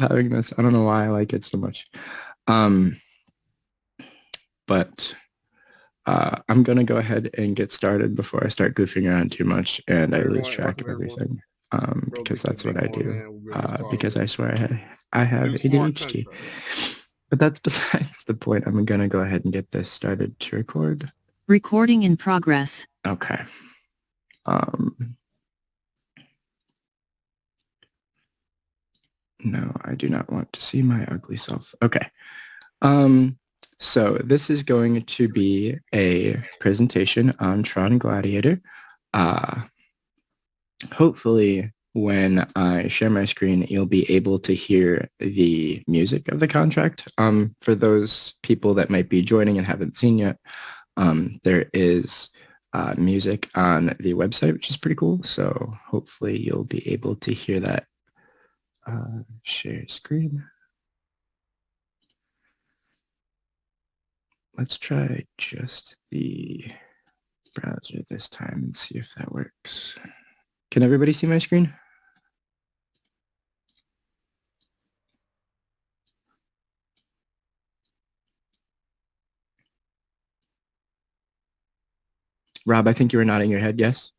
having this. I don't know why I like it so much. Um, but I'm going to go ahead and get started before I start goofing around too much and I lose track of everything. Because that's what I do. Because I swear I have ADHD. But that's besides the point. I'm going to go ahead and get this started to record. Recording in progress. Okay. No, I do not want to see my ugly self. Okay. So this is going to be a presentation on Tron Gladiator. Hopefully, when I share my screen, you'll be able to hear the music of the contract. For those people that might be joining and haven't seen yet, there is music on the website, which is pretty cool. So hopefully you'll be able to hear that. Share screen. Let's try just the browser this time and see if that works. Can everybody see my screen? Rob, I think you were nodding your head, yes?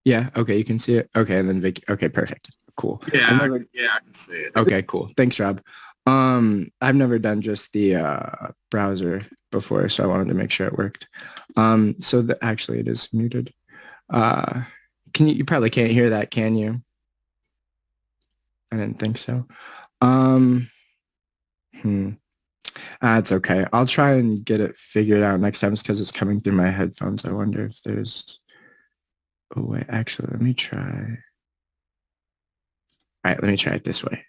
Yeah, okay, you can see it. Okay, and then Vicky, okay, perfect. Cool. Yeah, I can see it. Okay, cool. Thanks, Rob. I've never done just the browser before, so I wanted to make sure it worked. So actually it is muted. You probably can't hear that, can you? I didn't think so. It's okay. I'll try and get it figured out next time because it's coming through my headphones. I wonder if there's a way. Actually, let me try. All right, let me try it this way.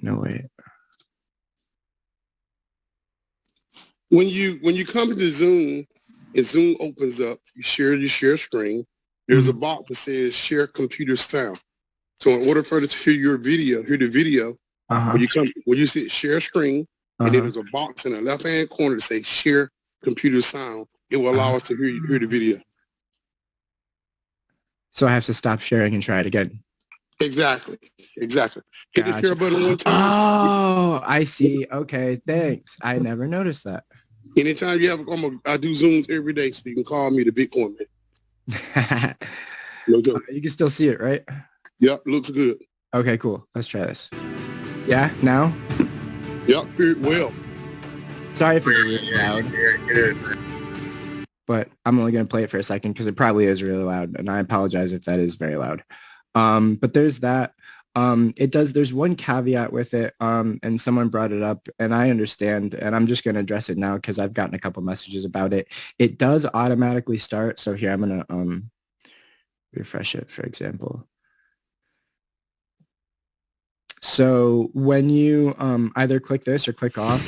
No way. When you come to Zoom and Zoom opens up, you share screen. There's a box that says share computer sound. So in order for us to hear the video, when you see share screen, and then there's a box in the left-hand corner that says share computer sound, it will allow us to hear the video. So I have to stop sharing and try it again. Exactly. Hit the share button one time. Oh, I see. Okay, thanks. I never noticed that. Anytime you have, I do Zooms every day, so you can call me the Bitcoin man. No joke. You can still see it, right? Yep, looks good. Okay, cool. Let's try this. Yeah, now? Yep, hear it well. Sorry if it's really loud. But I'm only going to play it for a second because it probably is really loud, and I apologize if that is very loud. But there's that. There's one caveat with it, and someone brought it up, and I understand, and I'm just going to address it now because I've gotten a couple messages about it. It does automatically start. So here, I'm going to refresh it, for example. So when you either click this or click off,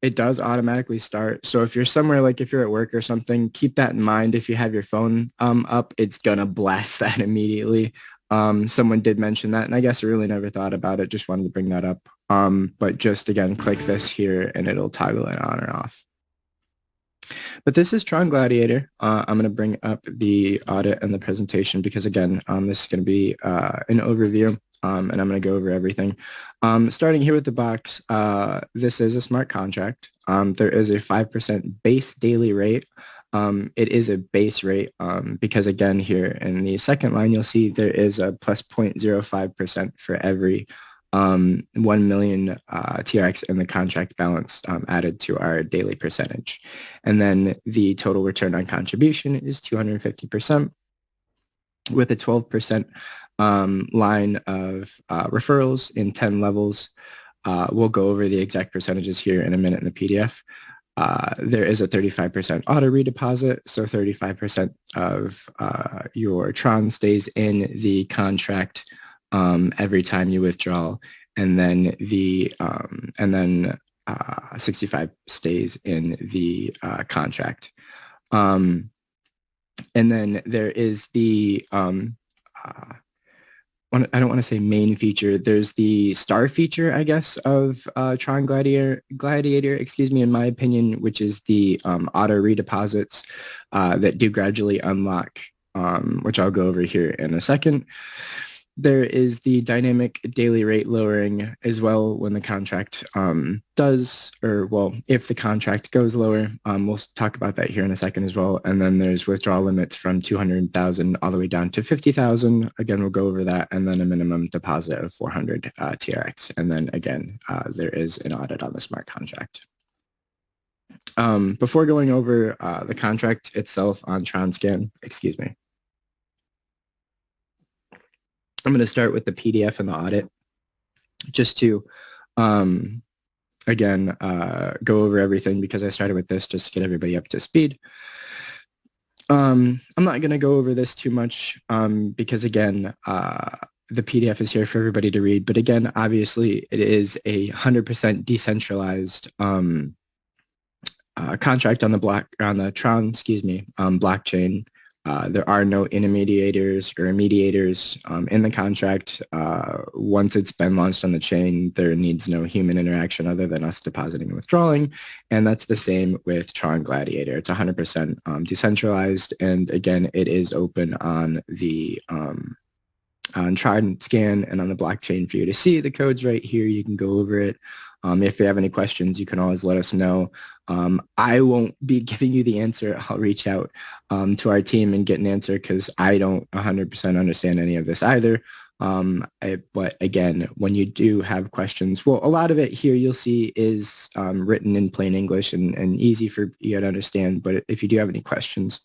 it does automatically start. So if you're somewhere, like if you're at work or something, keep that in mind. If you have your phone up, it's going to blast that immediately. Someone did mention that, and I guess I really never thought about it. Just wanted to bring that up. But just, again, click this here, and it'll toggle it on or off. But this is Tron Gladiator. I'm going to bring up the audit and the presentation because, again, this is going to be an overview. And I'm going to go over everything. Starting here with the box, this is a smart contract. There is a 5% base daily rate. It is a base rate because, again, here in the second line, you'll see there is a plus 0.05% for every 1 million TRX in the contract balance added to our daily percentage. And then the total return on contribution is 250% with a 12% line of referrals in 10 levels. We'll go over the exact percentages here in a minute in the PDF. There is a 35% auto redeposit, so 35% of your Tron stays in the contract every time you withdraw, and then 65 stays in the contract. And then there is the I don't want to say main feature. There's the star feature, I guess, of Tron Gladiator, in my opinion, which is the auto redeposits that do gradually unlock, which I'll go over here in a second. there is the dynamic daily rate lowering as well when the contract does, or well, if the contract goes lower. We'll talk about that here in a second as well. And then there's withdrawal limits from 200,000 all the way down to 50,000. Again, we'll go over that. And then a minimum deposit of 400 TRX. And then again, there is an audit on the smart contract. Before going over the contract itself on TronScan, excuse me, I'm going to start with the PDF and the audit just to, again, go over everything because I started with this just to get everybody up to speed. I'm not going to go over this too much because, again, the PDF is here for everybody to read. But again, obviously, it is a 100% decentralized contract on the Tron, blockchain. There are no intermediators or mediators in the contract. Once it's been launched on the chain, there needs no human interaction other than us depositing and withdrawing. And that's the same with TronGladiator. It's 100% decentralized. And again, it is open on the on TronScan and on the blockchain for you to see. The code's right here. You can go over it. If you have any questions, you can always let us know. I won't be giving you the answer. I'll reach out to our team and get an answer because I don't 100% understand any of this either. But again, when you do have questions, well, a lot of it here you'll see is written in plain English and easy for you to understand. But if you do have any questions,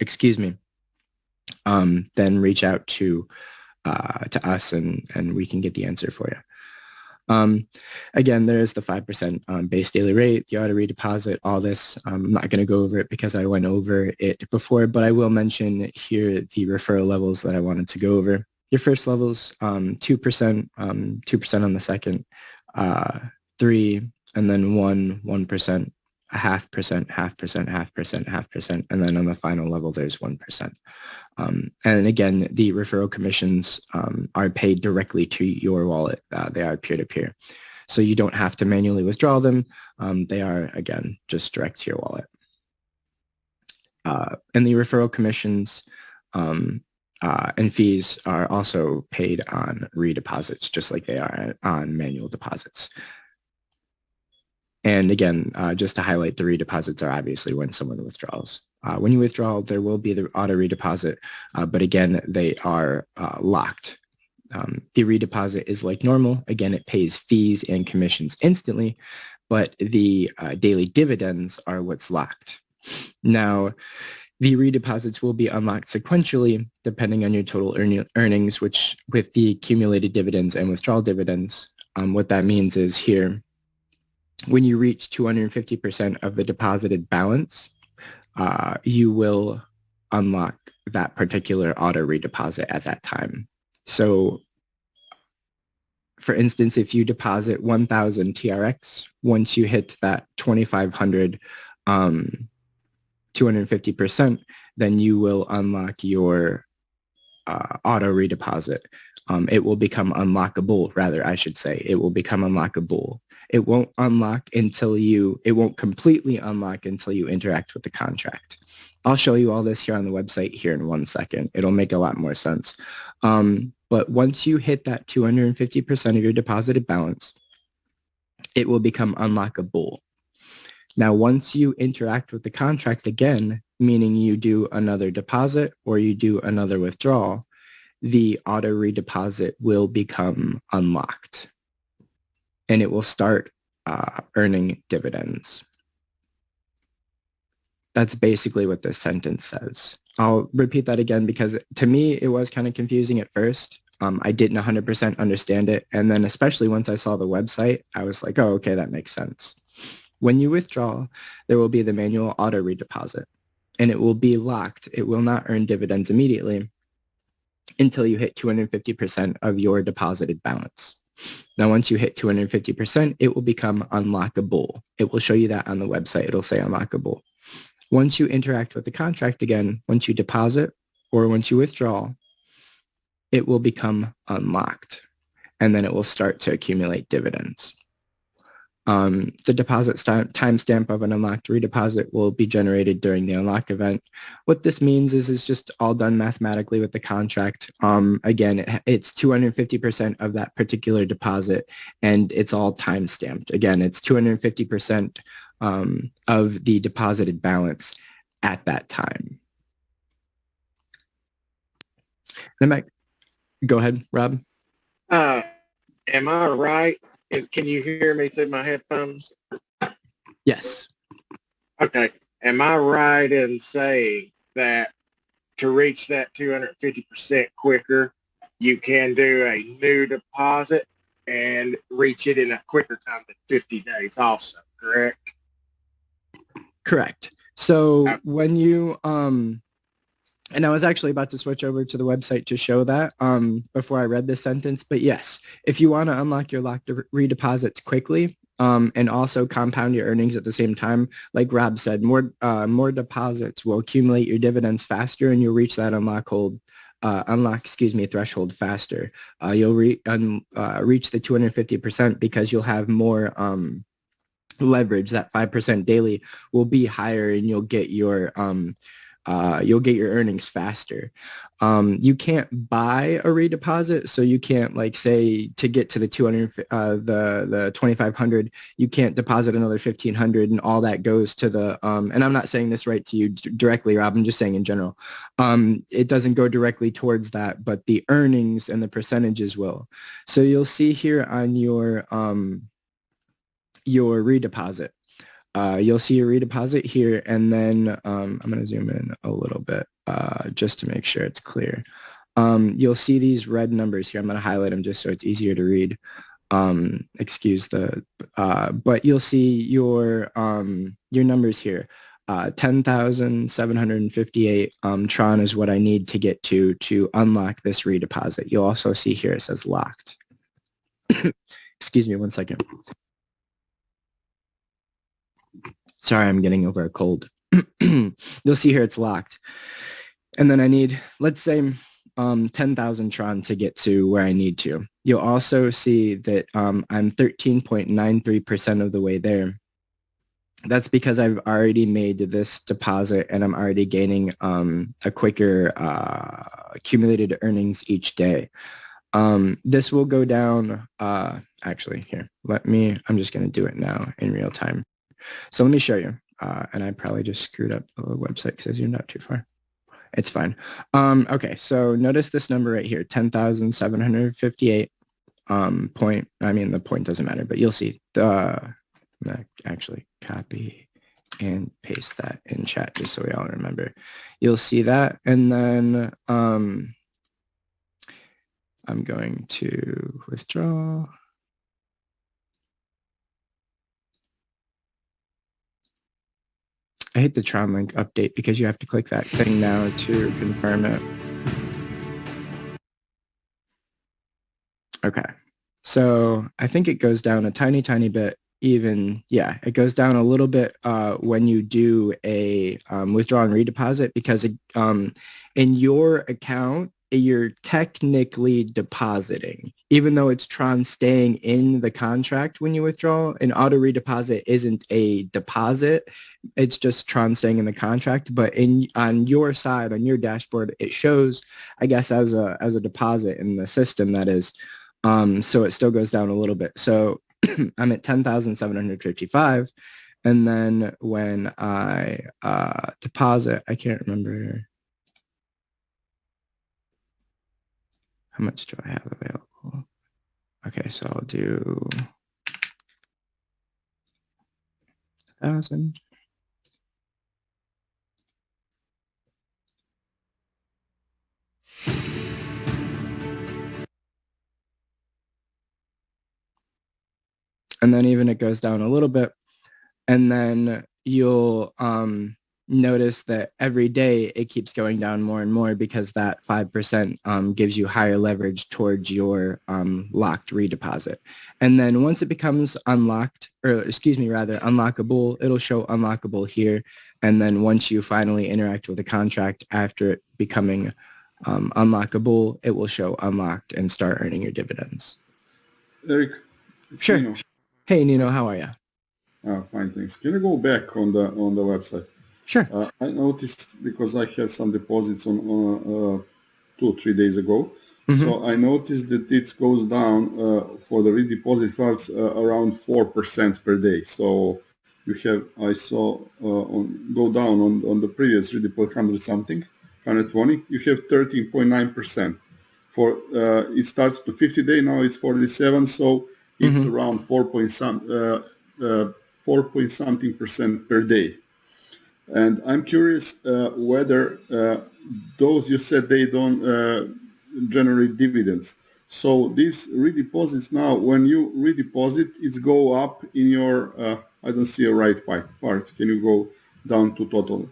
excuse me, then reach out to us and we can get the answer for you. Again, there is the 5% base daily rate, the auto redeposit, all this. I'm not going to go over it because I went over it before, but I will mention here the referral levels that I wanted to go over. Your first levels, 2%, 2% on the second, 3, and then 1%, a 0.5%, 0.5%, 0.5%, 0.5%, and then on the final level, there's 1%. And again, the referral commissions are paid directly to your wallet. They are peer-to-peer. So you don't have to manually withdraw them. They are, again, just direct to your wallet. And the referral commissions and fees are also paid on redeposits, just like they are on manual deposits. And again, just to highlight, the redeposits are obviously when someone withdraws. When you withdraw, there will be the auto redeposit, but again, they are locked. The redeposit is like normal. Again, it pays fees and commissions instantly, but the daily dividends are what's locked. Now, the redeposits will be unlocked sequentially depending on your total earnings, which with the accumulated dividends and withdrawal dividends, what that means is here, when you reach 250% of the deposited balance, you will unlock that particular auto redeposit at that time. So for instance, if you deposit 1,000 TRX, once you hit that 2,500, 250%, then you will unlock your auto redeposit. It will become unlockable, rather, I should say. It will become unlockable. It won't unlock until it won't completely unlock until you interact with the contract. I'll show you all this here on the website here in 1 second. It'll make a lot more sense. But once you hit that 250% of your deposited balance, it will become unlockable. Now, once you interact with the contract again, meaning you do another deposit or you do another withdrawal, the auto redeposit will become unlocked and it will start earning dividends. That's basically what this sentence says. I'll repeat that again because to me, it was kind of confusing at first. I didn't 100% understand it. And then especially once I saw the website, I was like, oh, okay, that makes sense. When you withdraw, there will be the manual auto redeposit and it will be locked. It will not earn dividends immediately until you hit 250% of your deposited balance. Now, once you hit 250%, it will become unlockable. It will show you that on the website. It'll say unlockable. Once you interact with the contract again, once you deposit or once you withdraw, it will become unlocked, and then it will start to accumulate dividends. The deposit timestamp of an unlocked redeposit will be generated during the unlock event. What this means is it's just all done mathematically with the contract. Again, it's 250% of that particular deposit, and it's all timestamped. Again, it's 250% of the deposited balance at that time. Then go ahead, Rob. Am I right? Can you hear me through my headphones? Yes. Okay. Am I right in saying that to reach that 250% quicker, you can do a new deposit and reach it in a quicker time than 50 days also, correct? Correct. So when you, and I was actually about to switch over to the website to show that before I read this sentence, but yes, if you want to unlock your locked redeposits quickly and also compound your earnings at the same time, like Rob said, more deposits will accumulate your dividends faster, and you'll reach that threshold faster. You'll reach the 250% because you'll have more leverage. That 5% daily will be higher, and you'll get your earnings faster. You can't buy a redeposit, so you can't, like, say, to get to the 2,500, you can't deposit another 1,500, and all that goes to the. And I'm not saying this right to you directly, Rob. I'm just saying in general. It doesn't go directly towards that, but the earnings and the percentages will. So you'll see here on your redeposit. You'll see your redeposit here, and then I'm going to zoom in a little bit just to make sure it's clear. You'll see these red numbers here. I'm going to highlight them just so it's easier to read. Excuse the, but you'll see your numbers here. 10,758 Tron is what I need to get to unlock this redeposit. You'll also see here it says locked. Excuse me one second. Sorry, I'm getting over a cold. You'll see here it's locked. And then I need, let's say, 10,000 Tron to get to where I need to. You'll also see that I'm 13.93% of the way there. That's because I've already made this deposit, and I'm already gaining a quicker accumulated earnings each day. This will go down, actually, here, I'm just going to do it now in real time. So let me show you, and I probably just screwed up the website because I zoomed out too far. It's fine. Okay, so notice this number right here, 10,758 point. I mean, the point doesn't matter, but you'll see. Actually, copy and paste that in chat just so we all remember. You'll see that, and then I'm going to withdraw. I hate the Tron link update because you have to click that thing now to confirm it. Okay, so I think it goes down a tiny, tiny bit even. Yeah, it goes down a little bit when you do a withdraw and redeposit, because in your account, you're technically depositing, even though it's Tron staying in the contract when you withdraw. An auto redeposit isn't a deposit. It's just Tron staying in the contract. But on your side, on your dashboard, it shows, I guess, as a deposit in the system, that is. So it still goes down a little bit. So I'm at 10,755. And then when I deposit, I can't remember. How much do I have available? Okay, so I'll do 1,000. And then even it goes down a little bit. And then you'll notice that every day it keeps going down more and more, because that 5% gives you higher leverage towards your locked redeposit. And then once it becomes unlockable, it'll show unlockable here. And then once you finally interact with the contract after it becoming unlockable, it will show unlocked and start earning your dividends. Eric, sure. Hey, Nino, how are you? Fine, thanks. Can you go back on the website? Sure. I noticed because I have some deposits on 2 or 3 days ago. Mhm. So I noticed that it goes down for the redeposit funds around 4% per day. So you have, I saw go down on the previous redeposit 100 something, 120. You have 13.9%. For it starts to 50 day, now it's 47, so it's Mhm. around 4 point something percent per day. And I'm curious whether those you said they don't generate dividends. So these redeposits now, when you redeposit, it's go up in your, I don't see a right part. Can you go down to total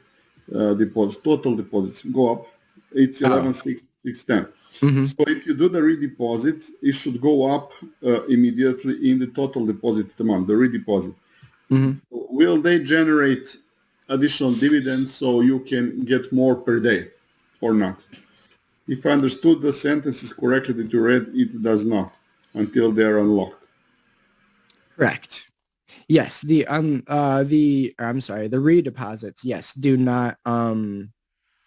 deposits? Total deposits go up. It's Oh. 11,610. Mhm. So if you do the redeposit, it should go up immediately in the total deposit amount, the redeposit. Mhm. Will they generate additional dividends so you can get more per day or not? If I understood the sentences correctly that you read, it does not until they're unlocked. Correct. Yes, the I'm sorry, the redeposits, yes, do not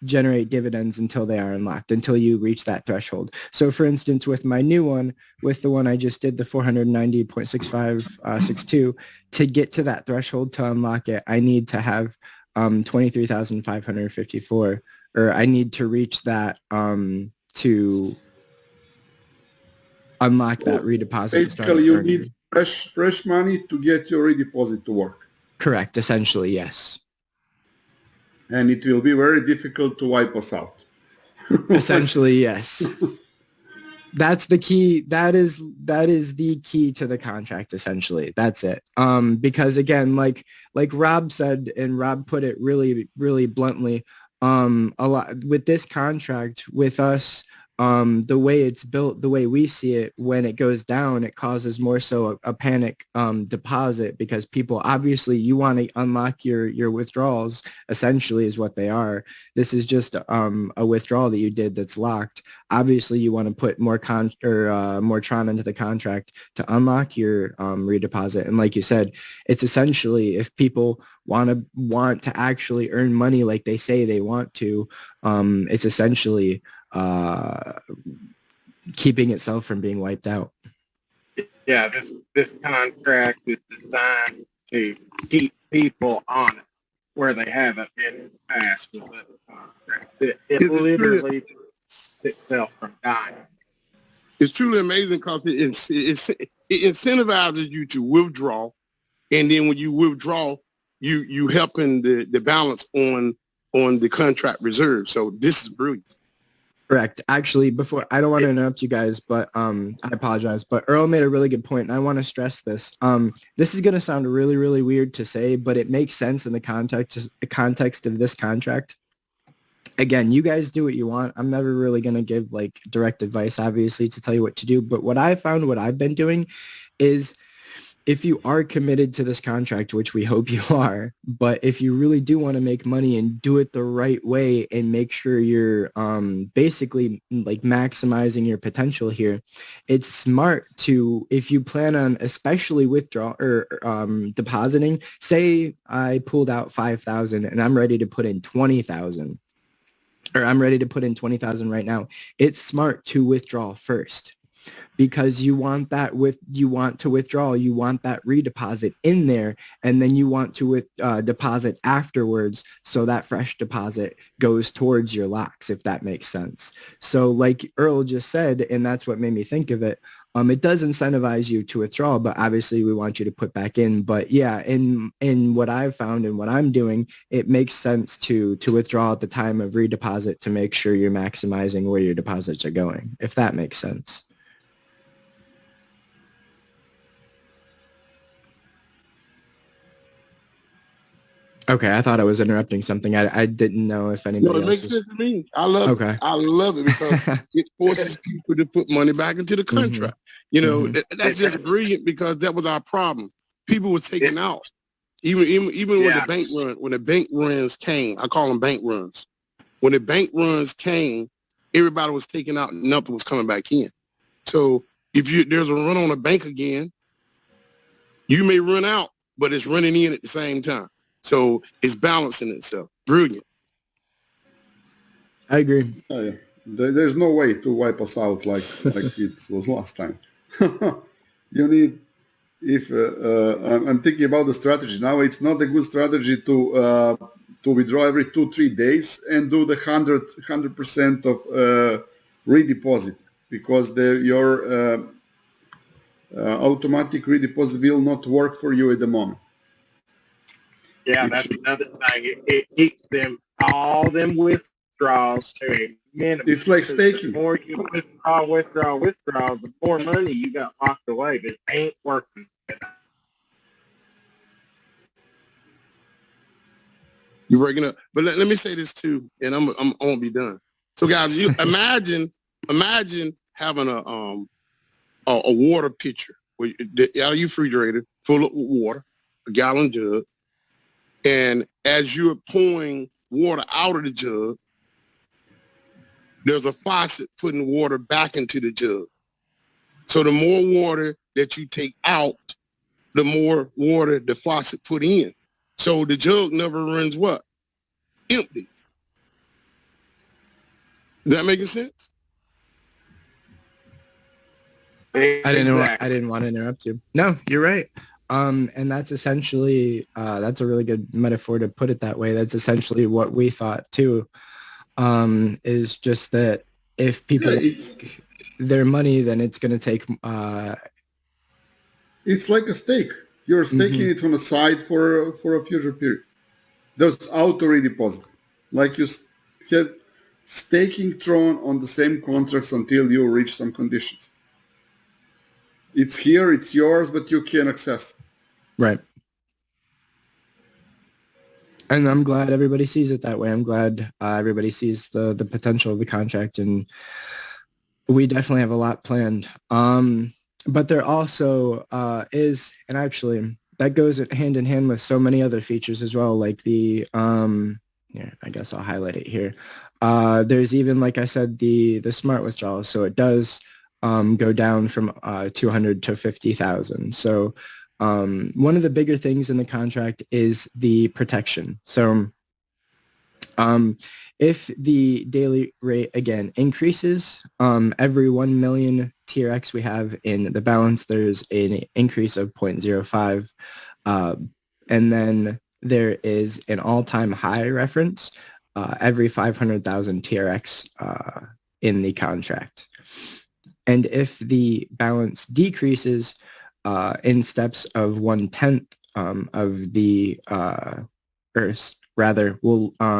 generate dividends until they are unlocked, until you reach that threshold. So for instance, with my new one, with the one I just did, the 490.6562, to get to that threshold to unlock it, I need to have 23,554, or I need to reach that to unlock that So redeposit and start basically, you need earning. fresh money to get your redeposit to work. Correct, essentially, yes. And it will be very difficult to wipe us out. Essentially, yes. That's the key. That is the key to the contract, essentially. That's it. Because again, like Rob said, and Rob put it really, really bluntly, a lot with this contract with us, the way it's built, the way we see it, when it goes down, it causes more so a panic deposit, because people, obviously, you want to unlock your withdrawals, essentially is what they are. This is just a withdrawal that you did that's locked. Obviously, you want to put more more Tron into the contract to unlock your redeposit. And like you said, it's essentially, if people want to actually earn money like they say they want to, it's essentially keeping itself from being wiped out. Yeah, this contract is designed to keep people honest where they haven't been in the past with other contracts. It literally keeps itself from dying. It's truly amazing because it incentivizes you to withdraw, and then when you withdraw, you helping the balance on the contract reserve. So this is brilliant. Correct. Actually, before, I don't want to interrupt you guys, but I apologize. But Earl made a really good point, and I want to stress this. This is going to sound really, really weird to say, but it makes sense in the context of this contract. Again, you guys do what you want. I'm never really going to give like direct advice, obviously, to tell you what to do. But what I found, what I've been doing, is if you are committed to this contract, which we hope you are, but if you really do want to make money and do it the right way and make sure you're basically like maximizing your potential here, it's smart to, if you plan on especially withdraw or depositing, say I pulled out 5,000 and I'm ready to put in 20,000, or I'm ready to put in 20,000 right now. It's smart to withdraw first, because you want to withdraw, you want that redeposit in there, and then you want to deposit afterwards, so that fresh deposit goes towards your locks, if that makes sense. So like Earl just said, and that's what made me think of it, it does incentivize you to withdraw, but obviously we want you to put back in. But yeah, in what I've found and what I'm doing, it makes sense to withdraw at the time of redeposit to make sure you're maximizing where your deposits are going, if that makes sense. Okay, I thought I was interrupting something. I didn't know if No, anybody it else makes was. sense to me. I love Okay. it. I love it because it forces people to put money back into the contract. You know, that's just brilliant, because that was our problem. People were taking out. Even when the bank runs came, I call them bank runs. When the bank runs came, everybody was taking out and nothing was coming back in. So if there's a run on a bank again, You may run out, but it's running in at the same time. So it's balancing itself. Brilliant. I agree. Oh, yeah. There's no way to wipe us out like it was last time. You need, if I'm thinking about the strategy now, it's not a good strategy to withdraw every 2-3 days and do the 100% of redeposit, because your automatic redeposit will not work for you at the moment. Yeah, that's another thing. It keeps all them withdrawals to a minimum. It's like staking. The more you withdraw, the more money you got locked away. But it ain't working. You're breaking up. But let me say this too, and I won't be done. So guys, you imagine having a water pitcher out of your refrigerator full of water, a gallon jug, and as you're pouring water out of the jug, there's a faucet putting water back into the jug. So the more water that you take out, the more water the faucet put in. So the jug never runs what? Empty. Is that making sense? I didn't want to interrupt you. No, you're right. And that's essentially that's a really good metaphor to put it that way. That's essentially what we thought too. Is just that if people take their money, then it's going to take. It's like a stake. You're staking it on the side for a future period. Those auto redeposit, like you had staking Tron on the same contracts until you reach some conditions. It's here, it's yours, but you can access it. Right. And I'm glad everybody sees it that way. I'm glad everybody sees the potential of the contract, and we definitely have a lot planned. But there also is, and actually that goes hand in hand with so many other features as well, like the, here, I guess I'll highlight it here. There's even, like I said, the smart withdrawals. So it does go down from 200 to 50,000. So one of the bigger things in the contract is the protection. So if the daily rate, again, increases, every 1 million TRX we have in the balance, there's an increase of 0.05. And then there is an all-time high reference every 500,000 TRX in the contract. And if the balance decreases in steps of 1/10 of the,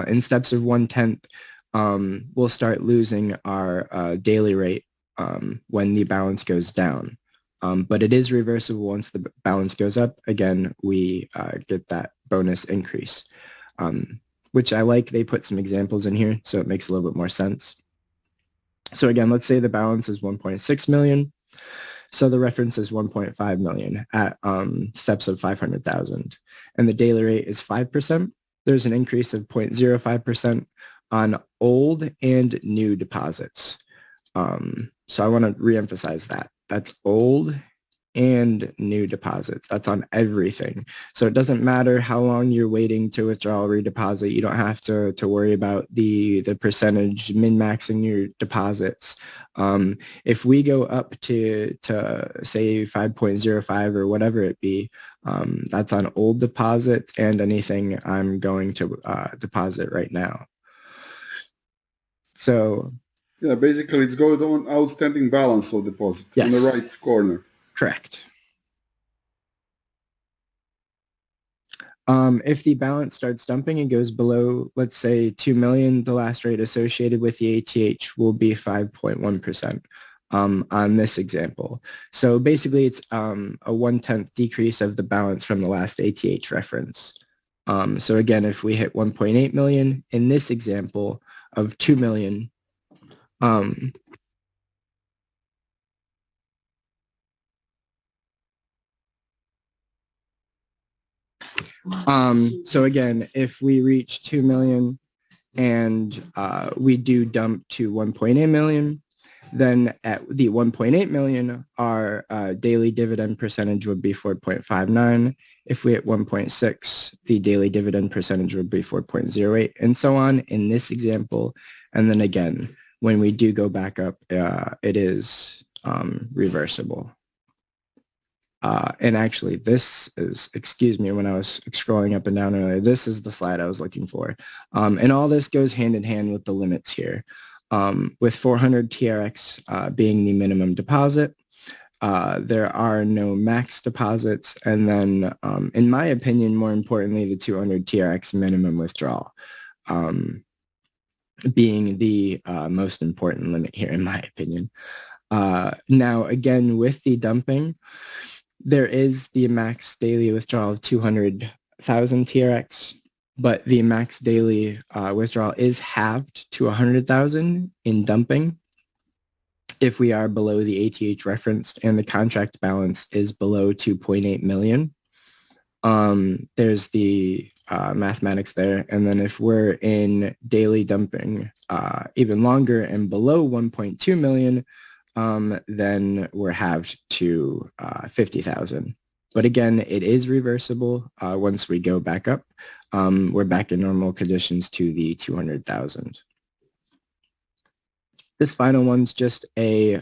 in steps of 1/10, we'll start losing our daily rate when the balance goes down. But it is reversible once the balance goes up. Again, we get that bonus increase, which I like. They put some examples in here, so it makes a little bit more sense. So again, let's say the balance is 1.6 million. So the reference is 1.5 million at steps of 500,000. And the daily rate is 5%. There's an increase of 0.05% on old and new deposits. So I want to reemphasize that. That's old and new deposits. That's on everything. So it doesn't matter how long you're waiting to withdraw or redeposit. You don't have to worry about the percentage min-maxing your deposits. If we go up to say 5.05 or whatever it be, that's on old deposits and anything I'm going to deposit right now. So yeah, basically it's going on outstanding balance of deposit in the right corner. Correct. If the balance starts dumping and goes below, let's say, 2 million, the last rate associated with the ATH will be 5.1% on this example. So basically, it's a 1/10 decrease of the balance from the last ATH reference. So again, if we hit 1.8 million in this example of 2 million, so again, if we reach 2 million and we do dump to 1.8 million, Then at the 1.8 million, our daily dividend percentage would be 4.59. If we hit 1.6, the daily dividend percentage would be 4.08, and so on in this example. And then again, when we do go back up, it is reversible. And actually, this is, excuse me, when I was scrolling up and down earlier, this is the slide I was looking for. And all this goes hand in hand with the limits here. With 400 TRX being the minimum deposit, there are no max deposits. And then, in my opinion, more importantly, the 200 TRX minimum withdrawal being the most important limit here, in my opinion. Now, again, with the dumping, there is the max daily withdrawal of 200,000 TRX, but the max daily withdrawal is halved to 100,000 in dumping if we are below the ATH referenced and the contract balance is below 2.8 million. There's the mathematics there. And then if we're in daily dumping even longer and below 1.2 million, then we're halved to 50,000. But again, it is reversible once we go back up. We're back in normal conditions to the 200,000. This final one's just a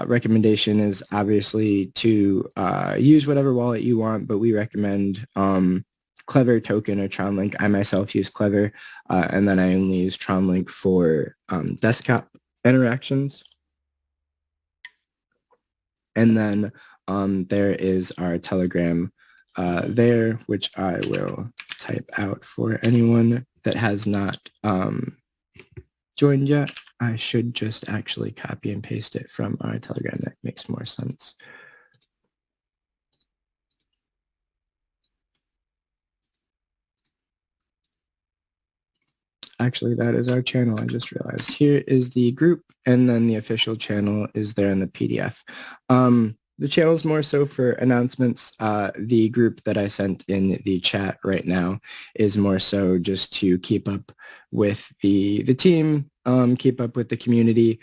recommendation is obviously to use whatever wallet you want, but we recommend Clever Token or TronLink. I myself use Clever, and then I only use TronLink for desktop interactions. And then there is our Telegram there, which I will type out for anyone that has not joined yet. I should just actually copy and paste it from our Telegram. That makes more sense. Actually, that is our channel. I just realized. Here is the group, and then the official channel is there in the PDF. The channel is more so for announcements. The group that I sent in the chat right now is more so just to keep up with the team, keep up with the community,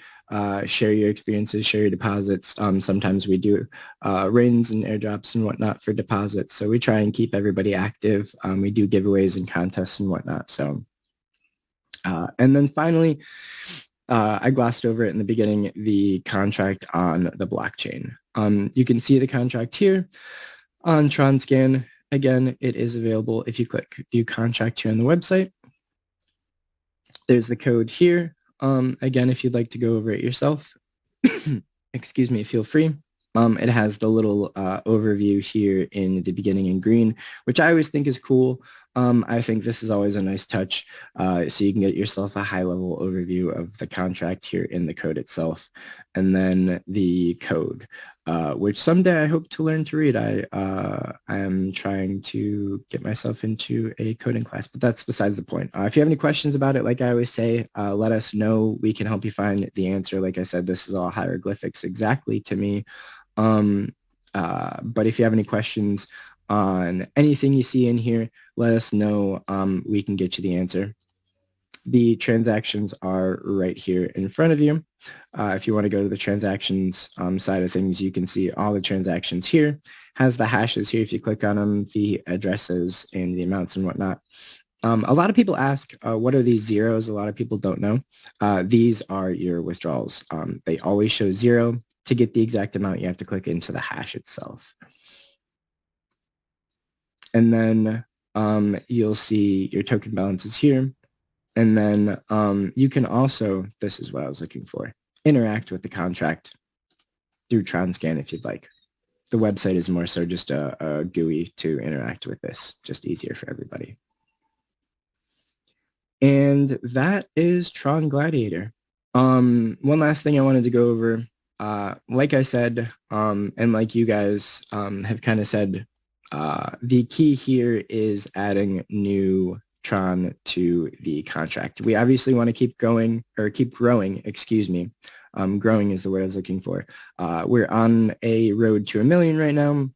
share your experiences, share your deposits. Sometimes we do rains and airdrops and whatnot for deposits, so we try and keep everybody active. We do giveaways and contests and whatnot. So. And then finally, I glossed over it in the beginning, the contract on the blockchain. You can see the contract here on TronScan. Again, it is available if you click View Contract here on the website. There's the code here. Again, if you'd like to go over it yourself, excuse me, feel free. It has the little overview here in the beginning in green, which I always think is cool. I think this is always a nice touch, so you can get yourself a high-level overview of the contract here in the code itself. And then the code, which someday I hope to learn to read. I am trying to get myself into a coding class, but that's besides the point. If you have any questions about it, like I always say, let us know. We can help you find the answer. Like I said, this is all hieroglyphics exactly to me. But if you have any questions on anything you see in here, let us know. We can get you the answer. The transactions are right here in front of you. If you want to go to the transactions side of things, you can see all the transactions here. Has the hashes here. If you click on them, the addresses and the amounts and whatnot. A lot of people ask, what are these zeros? A lot of people don't know. These are your withdrawals. They always show 0. To get the exact amount, you have to click into the hash itself. And then you'll see your token balances here. And then you can also, this is what I was looking for, interact with the contract through TronScan if you'd like. The website is more so just a GUI to interact with this, just easier for everybody. And that is Tron Gladiator. One last thing I wanted to go over. Like I said, and like you guys have kind of said, the key here is adding new Tron to the contract. We obviously want to keep going, or keep growing, excuse me. Growing is the word I was looking for. We're on a road to 1 million right now.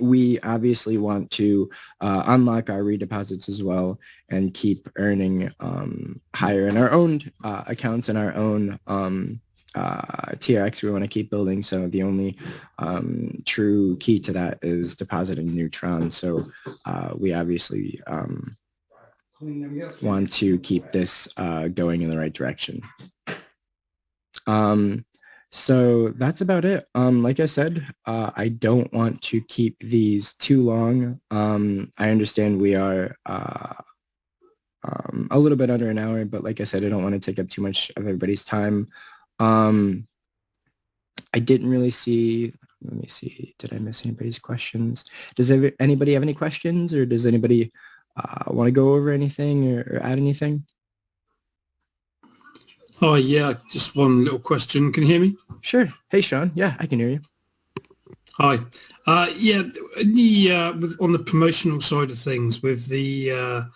we obviously want to unlock our redeposits as well and keep earning higher in our own accounts and our own TRX we want to keep building. So the only true key to that is depositing neutrons. So we obviously want to keep this going in the right direction. So that's about it. Like I said, I don't want to keep these too long. I understand we are a little bit under an hour, but like I said, I don't want to take up too much of everybody's time. I didn't really see, let me see, did I miss anybody's questions? Does anybody have any questions, or does anybody want to go over anything or add anything? Oh, yeah, just one little question. Can you hear me? Sure. Hey, Sean. Yeah, I can hear you. Hi. Yeah, on the promotional side of things, with the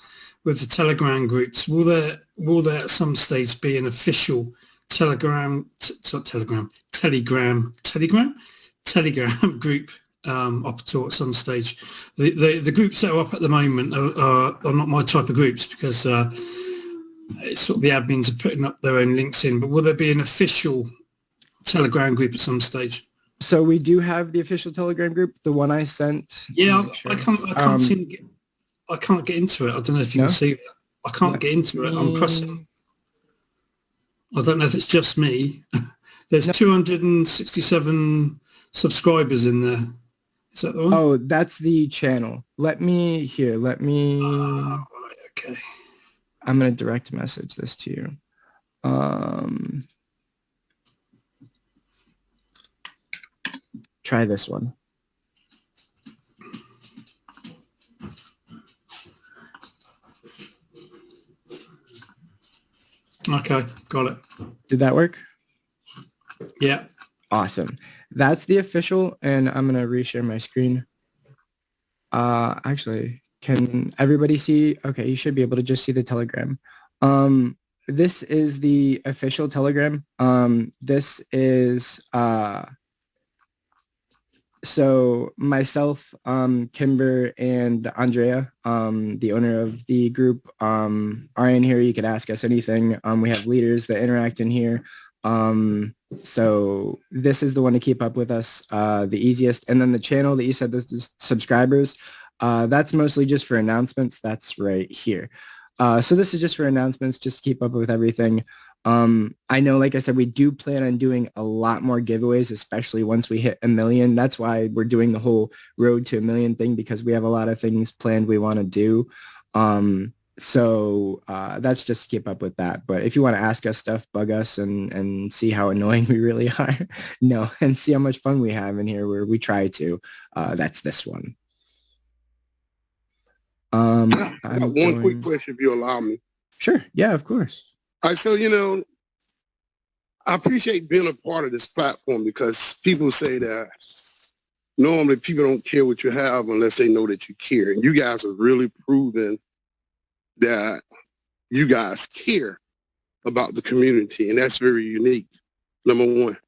Telegram groups, will there at some stage be an official Telegram group up to at some stage? The groups that are up at the moment are not my type of groups, because it's sort of the admins are putting up their own links in, but will there be an official Telegram group at some stage? So we do have the official Telegram group, the one I sent. Yeah, I can't seem to get, I can't get into it. I don't know if you can see that. I can't get into it. I'm pressing. I don't know if it's just me. There's 267 subscribers in there. Is that the one? Oh, that's the channel. Let me. Right, okay. I'm going to direct message this to you. Try this one. Okay, got it. Did that work? Yeah. Awesome. That's the official, and I'm going to reshare my screen. Actually, can everybody see? Okay, you should be able to just see the Telegram. This is the official Telegram. This is so myself, Kimber, and Andrea, the owner of the group, are in here. You could ask us anything. We have leaders that interact in here. So this is the one to keep up with us, the easiest. And then the channel that you said, this is subscribers, that's mostly just for announcements. That's right here. So this is just for announcements, just to keep up with everything. I know, like I said, we do plan on doing a lot more giveaways, especially once we hit 1 million. That's why we're doing the whole road to 1 million thing, because we have a lot of things planned we want to do. So that's just to keep up with that. But if you want to ask us stuff, bug us and see how annoying we really are, no, and see how much fun we have in here where we try to, that's this one. I got one quick question, if you allow me. Sure. Yeah, of course. All right, so, I appreciate being a part of this platform, because people say that normally people don't care what you have unless they know that you care. And you guys are really proving that you guys care about the community, and that's very unique, number one.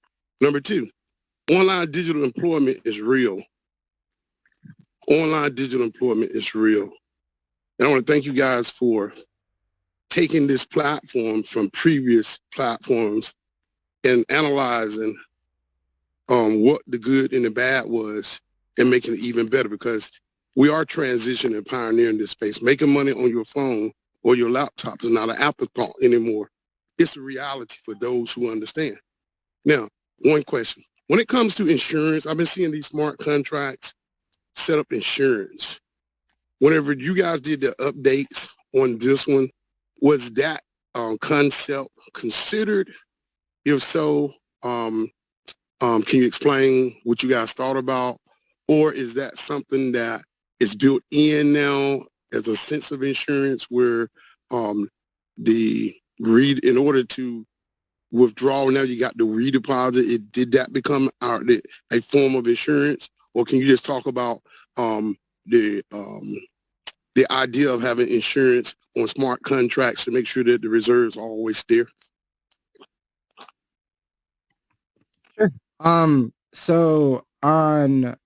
Number two, online digital employment is real. Online digital employment is real. And I want to thank you guys for taking this platform from previous platforms and analyzing what the good and the bad was and making it even better, because we are transitioning and pioneering this space. Making money on your phone or your laptop is not an afterthought anymore. It's a reality for those who understand. Now, one question. When it comes to insurance, I've been seeing these smart contracts set up insurance. Whenever you guys did the updates on this one, was that concept considered? If so, can you explain what you guys thought about? Or is that something that is built in now as a sense of insurance, where in order to withdraw, now you got the redeposit? Did that become a form of insurance? Or can you just talk about the idea of having insurance on smart contracts to make sure that the reserves are always there? Sure. So on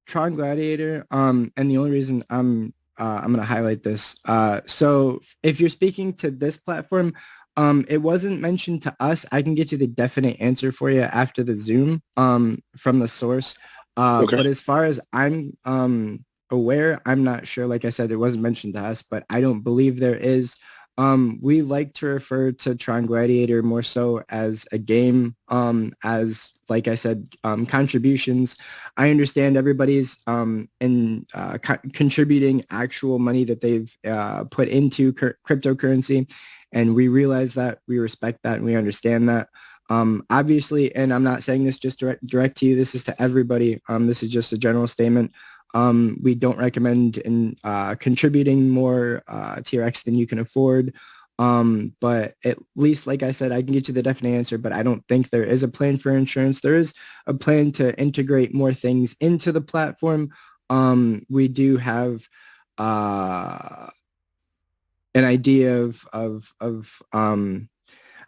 Tron Gladiator, and the only reason I'm going to highlight this. So if you're speaking to this platform, it wasn't mentioned to us. I can get you the definite answer for you after the Zoom from the source. Okay. But as far as I'm aware, I'm not sure. Like I said, it wasn't mentioned to us, but I don't believe there is. We like to refer to Tron Gladiator more so as a game, as, like I said, contributions. I understand everybody's contributing actual money that they've put into cryptocurrency, and we realize that, we respect that, and we understand that. Obviously, and I'm not saying this just direct to you, this is to everybody. This is just a general statement. We don't recommend contributing more TRX than you can afford. But at least, like I said, I can get you the definite answer, but I don't think there is a plan for insurance. There is a plan to integrate more things into the platform. We do have an idea of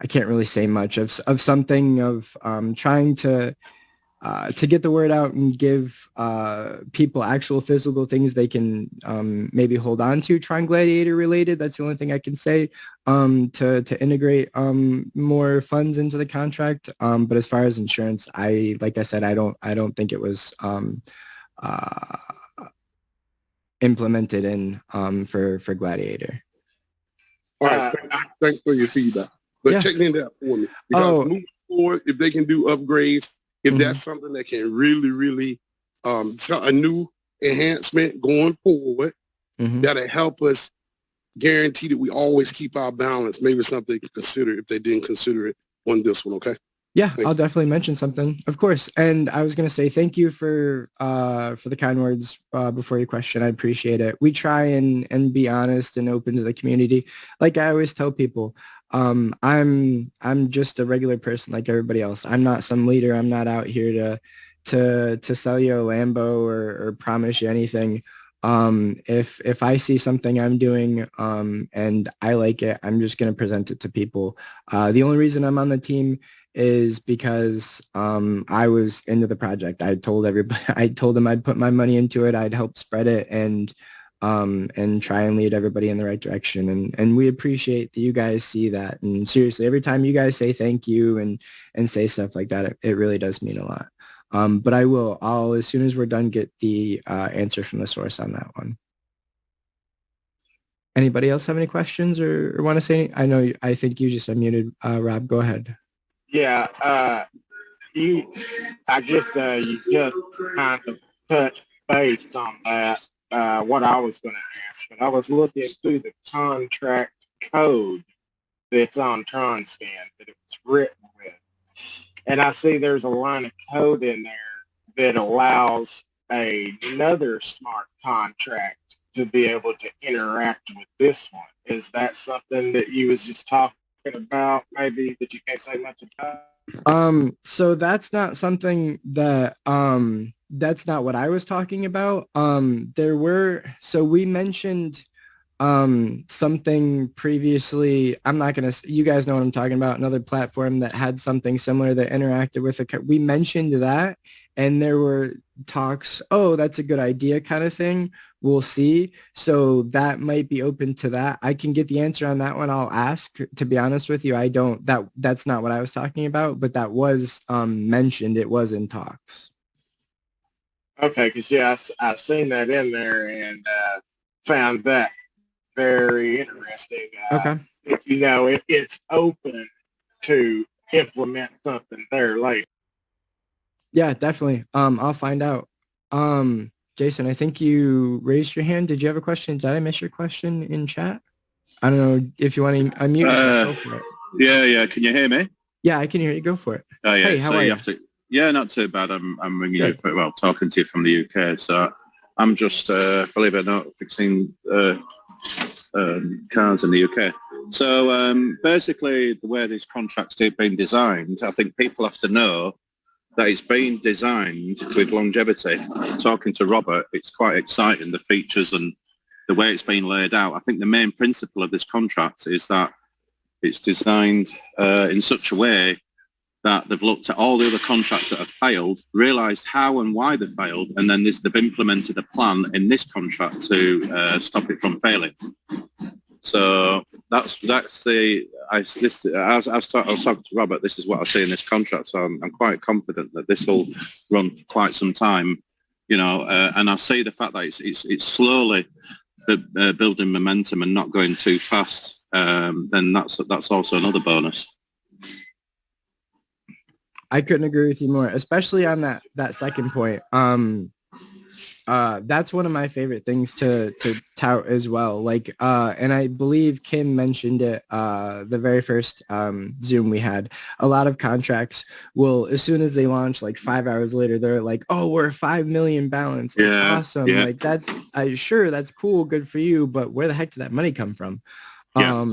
I can't really say much of something of trying to get the word out and give people actual physical things they can maybe hold on to, Tron Gladiator related. That's the only thing I can say, to integrate more funds into the contract. But as far as insurance, like I said, I don't think it was implemented in for Gladiator. All right. Thanks for your feedback. But check into that for me. Because moving forward, if they can do upgrades, if that's something that can really, really a new enhancement going forward, that'll help us guarantee that we always keep our balance. Maybe something to consider if they didn't consider it on this one, okay? Yeah, I'll definitely mention something, of course. And I was going to say thank you for the kind words before your question. I appreciate it. We try and be honest and open to the community. Like I always tell people, I'm just a regular person like everybody else. I'm not some leader. I'm not out here to sell you a Lambo or promise you anything. If I see something I'm doing and I like it, I'm just going to present it to people. The only reason I'm on the team is because I was into the project. I told everybody, I told them I'd put my money into it. I'd help spread it and try and lead everybody in the right direction. And we appreciate that you guys see that. And seriously, every time you guys say thank you and say stuff like that, it really does mean a lot. But I'll, as soon as we're done, get the answer from the source on that one. Anybody else have any questions or want to say anything? I think you just unmuted, Rob. Go ahead. Yeah, you just kind of touched base on that, what I was going to ask, but I was looking through the contract code that's on TronScan that it was written with, and I see there's a line of code in there that allows another smart contract to be able to interact with this one. Is that something that you was just talking about, maybe, that you can't say much about? So that's not something that that's not what I was talking about. So we mentioned something previously. I'm not gonna, you guys know what I'm talking about, another platform that had something similar that interacted with we mentioned that, and there were talks, oh, that's a good idea kind of thing. We'll see. So that might be open to that. I can get the answer on that one. I'll ask. To be honest with you, that's not what I was talking about, but that was mentioned. It was in talks. Okay, because I seen that in there and found that very interesting. Okay. It's open to implement something there later. Yeah, definitely. I'll find out. Jason, I think you raised your hand. Did you have a question? Did I miss your question in chat? I don't know if you want to unmute. Go for it. Yeah. Can you hear me? Yeah, I can hear you. Go for it. Oh, yeah. Hey, how are you? Yeah, not too bad. I'm ringing you, talking to you from the UK. So I'm just, believe it or not, fixing cars in the UK. So basically, the way these contracts have been designed, I think people have to know that it's been designed with longevity. Talking to Robert, it's quite exciting, the features and the way it's been laid out. I think the main principle of this contract is that it's designed in such a way that they've looked at all the other contracts that have failed, realised how and why they failed, and then they've implemented a plan in this contract to stop it from failing. So that's the as I was talking to Robert, this is what I see in this contract. So I'm quite confident that this will run for quite some time, and I see the fact that it's slowly building momentum and not going too fast. Then that's also another bonus. I couldn't agree with you more, especially on that second point. That's one of my favorite things to tout as well. Like, and I believe Kim mentioned it the very first Zoom we had. A lot of contracts will, as soon as they launch, like 5 hours later, they're like, "Oh, we're 5 million balance. Like, Yeah, awesome! yeah. Like sure, that's cool, good for you. But where the heck did that money come from?" Yeah.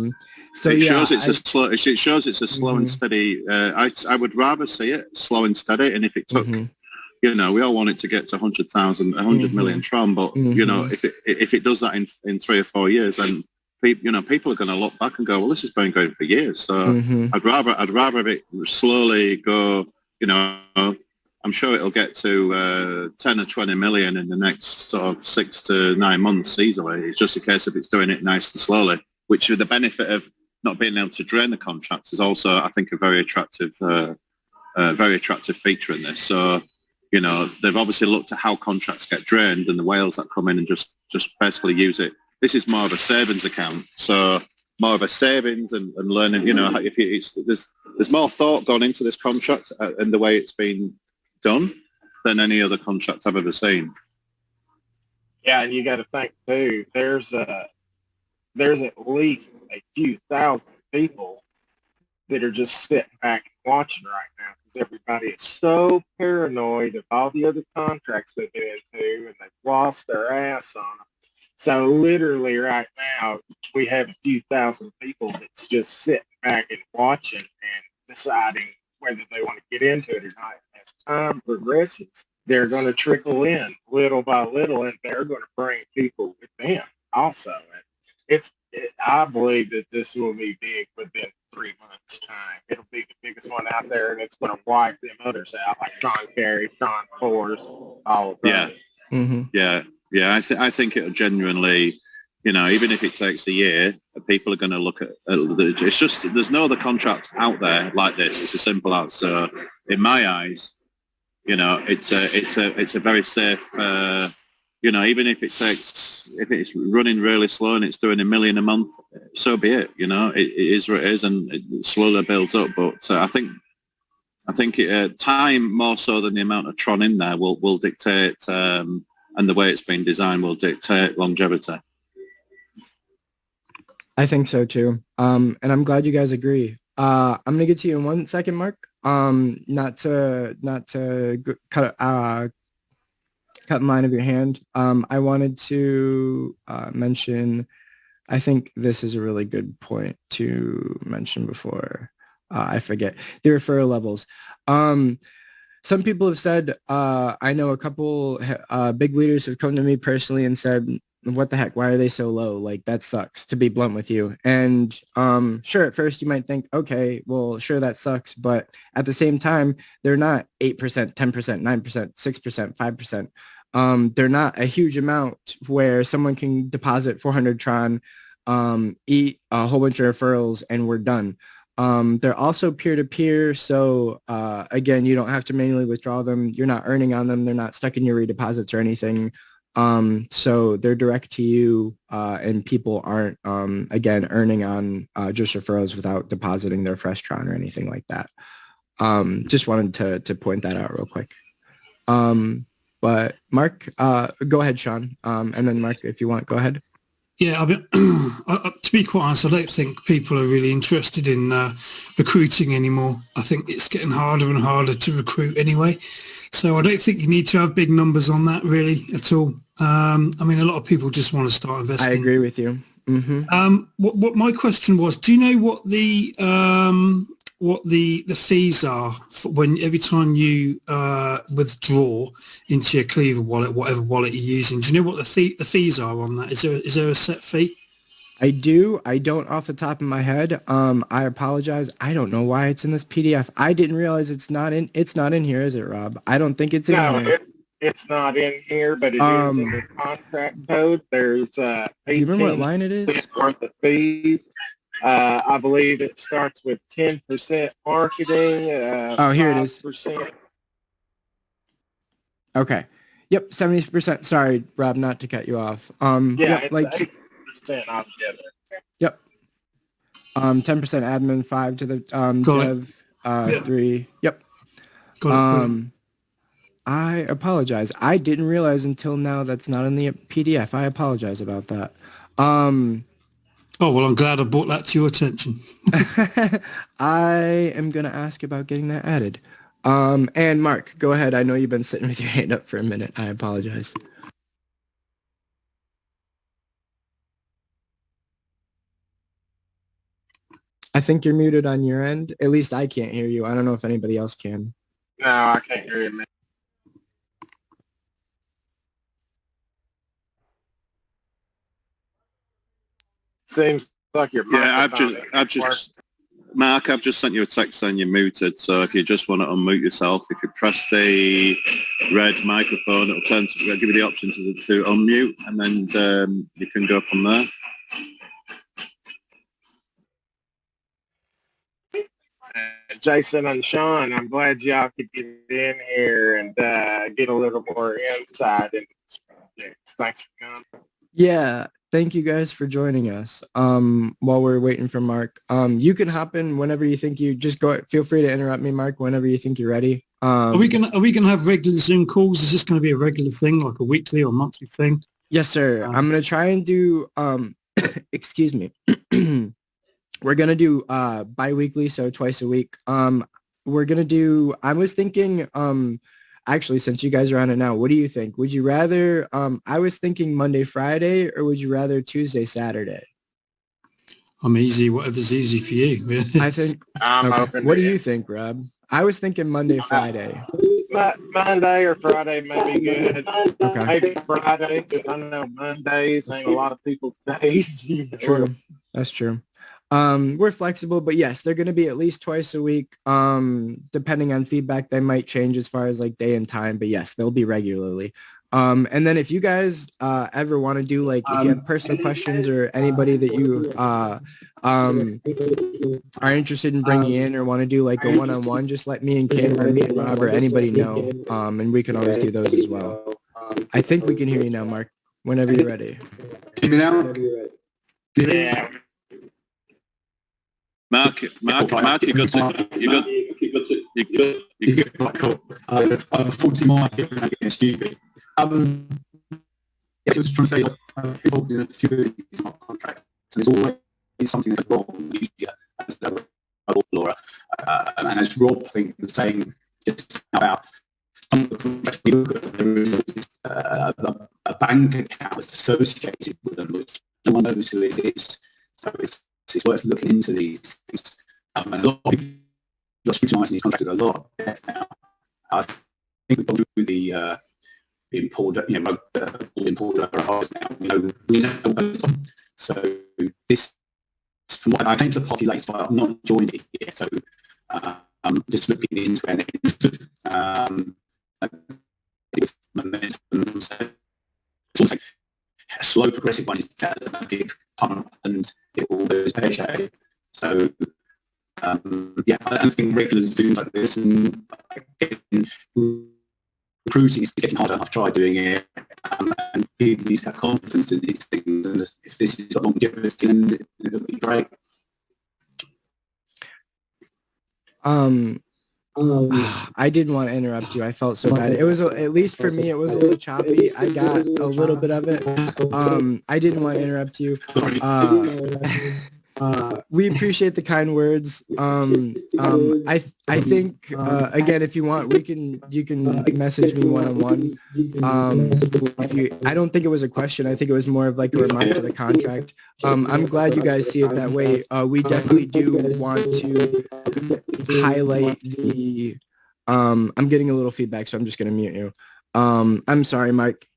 So it yeah, shows it's a slow. It shows it's a slow and steady. I would rather see it slow and steady. And if it took, we all want it to get to 100,000, 100 million Tron, but if it does that in 3 or 4 years, then people are going to look back and go, well, this has been going for years. So I'd rather it slowly go. I'm sure it'll get to 10 or 20 million in the next sort of 6 to 9 months easily. It's just a case of it's doing it nice and slowly, which with the benefit of not being able to drain the contracts is also, I think, a very attractive feature in this. So, they've obviously looked at how contracts get drained and the whales that come in and just basically use it. This is more of a savings account, so more of a savings and learning. There's more thought gone into this contract and the way it's been done than any other contract I've ever seen. Yeah, and you got to think too. There's at least a few thousand people that are just sitting back and watching right now because everybody is so paranoid of all the other contracts they've been into and they've lost their ass on them. So literally right now, we have a few thousand people that's just sitting back and watching and deciding whether they want to get into it or not. As time progresses, they're going to trickle in little by little, and they're going to bring people with them also. And I believe that this will be big within 3 months' time. It'll be the biggest one out there, and it's going to wipe them others out, like Tron Carry, Tron Force, all of that. Yeah. I think it'll genuinely, even if it takes a year, people are going to look at it's just there's no other contract out there like this. It's as simple as. So in my eyes, it's a very safe. Even if it's running really slow and it's doing $1 million a month, so be it. It is what it is, and it slowly builds up. But I think time more so than the amount of Tron in there will dictate, and the way it's been designed will dictate longevity. I think so too. And I'm glad you guys agree. I'm gonna get to you in 1 second, Mark. Not to cut in line of your hand. I wanted to mention, I think this is a really good point to mention before I forget, the referral levels. Some people have said, I know a couple big leaders have come to me personally and said, what the heck, why are they so low? Like, that sucks, to be blunt with you. And sure, at first you might think, okay, well, sure, that sucks. But at the same time, they're not 8%, 10%, 9%, 6%, 5%. They're not a huge amount where someone can deposit 400 Tron, eat a whole bunch of referrals, and we're done. They're also peer-to-peer, so again, you don't have to manually withdraw them. You're not earning on them. They're not stuck in your redeposits or anything. So they're direct to you, and people aren't, again, earning on just referrals without depositing their fresh Tron or anything like that. Just wanted to point that out real quick. But Mark, go ahead, Sean. And then Mark, if you want, go ahead. Yeah, to be quite honest, I don't think people are really interested in recruiting anymore. I think it's getting harder and harder to recruit anyway. So I don't think you need to have big numbers on that really at all. I mean, a lot of people just want to start investing. I agree with you. Mm-hmm. What my question was, do you know what the fees are for when every time you withdraw into your Cleaver wallet, whatever wallet you're using? Do you know what the fees are on that? Is there a set fee? I do. I don't off the top of my head. I apologize. I don't know why it's in this PDF. I didn't realize it's not in. It's not in here, is it, Rob? I don't think it's in No, here. it's not in here, but it is in the contract code. There's Do you remember what 18 line it is? worth of fees. I believe it starts with 10% marketing. Oh, here it is. 5%. Okay. Yep, 70%. Sorry, Rob, not to cut you off. Yeah, Yep, it's like 80% altogether. yep. 10% admin, 5 to the Got dev, 3. Yep. Got it. I apologize. I didn't realize until now that's not in the PDF. I apologize about that. Oh, well, I'm glad I brought that to your attention. I am going to ask about getting that added. And Mark, go ahead. I know you've been sitting with your hand up for a minute. I apologize. I think you're muted on your end. At least I can't hear you. I don't know if anybody else can. No, I can't hear you, man. Seems like your Yeah, Mark, I've just sent you a text saying you're muted. So if you just want to unmute yourself, if you press the red microphone, it'll give you the option to unmute, and then you can go from there. Jason and Sean, I'm glad y'all could get in here and get a little more insight into this project. Thanks for coming. Yeah, thank you guys for joining us. While we're waiting for Mark, you can hop in whenever you think you just go. Feel free to interrupt me, Mark, whenever you think you're ready. Are we gonna have regular Zoom calls? Is this going to be a regular thing, like a weekly or monthly thing? Yes, sir. I'm gonna try and do. Excuse me. We're gonna do bi-weekly, so twice a week. We're gonna do. I was thinking. Actually, since you guys are on it now, what do you think? Would you rather? I was thinking Monday, Friday, or would you rather Tuesday, Saturday? I'm easy. Whatever's easy for you. I think. I'm Okay. open. What do you think, Rob? I was thinking Monday, Friday. Monday or Friday may be good. Okay. Maybe Friday, because I know Mondays ain't a lot of people's days. True. That's true. We're flexible, but yes, they're going to be at least twice a week. Depending on feedback, they might change as far as like day and time, but yes, they'll be regularly. And then if you guys ever want to do like if you have personal questions or anybody that you are interested in bringing in or want to do like a one-on-one, just let me and Kim or me and Rob or anybody know, and we can always do those as well. I think we can hear you now, Mark. Whenever you're ready. Hear me now? Yeah. Mark, you got to. Unfortunately, against you. Yes, I was trying to say, involved in a few of these contracts, so there's always something that's wrong, usually as a Laura. And as Rob, I think, was saying just about some of the contracts we look at, there is a bank account that's associated with them, which no one knows who it is. So it's worth looking into these things. And a lot of people are scrutinising these contracts with a lot of depth now. I think we've gone through the import, import RRs now. We know both. So this, from what I came to the party late, so I've not joined it yet. So I'm just looking into it. It's momentum. So it's also a slow progressive one is a big pump and it all goes pear-shaped. So yeah, I think regulars do like this, and recruiting is getting harder. I've tried doing it, and people need to have confidence in these things. And if this is got longevity, then it'll be great. I didn't want to interrupt you. I felt so bad. It was, at least for me, it was a little choppy. I got a little bit of it. I didn't want to interrupt you. We appreciate the kind words. I think again, if you want, you can message me one-on-one. I don't think it was a question. I think it was more of like a remark to the contract. I'm glad you guys see it that way. We definitely do want to highlight the. I'm getting a little feedback, so I'm just gonna mute you. I'm sorry, Mike.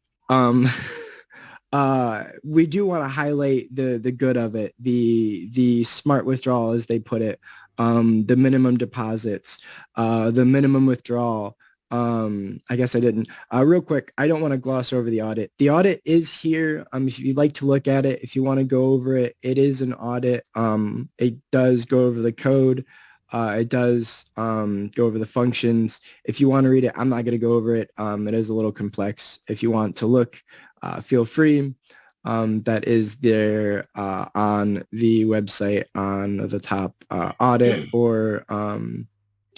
we do want to highlight the good of it, the smart withdrawal, as they put it, the minimum deposits, the minimum withdrawal. I guess I didn't. Real quick, I don't want to gloss over the audit. The audit is here. If you'd like to look at it, if you want to go over it, it is an audit. It does go over the code. It does go over the functions. If you want to read it, I'm not going to go over it. It is a little complex. If you want to look, feel free. That is there on the website on the top audit, or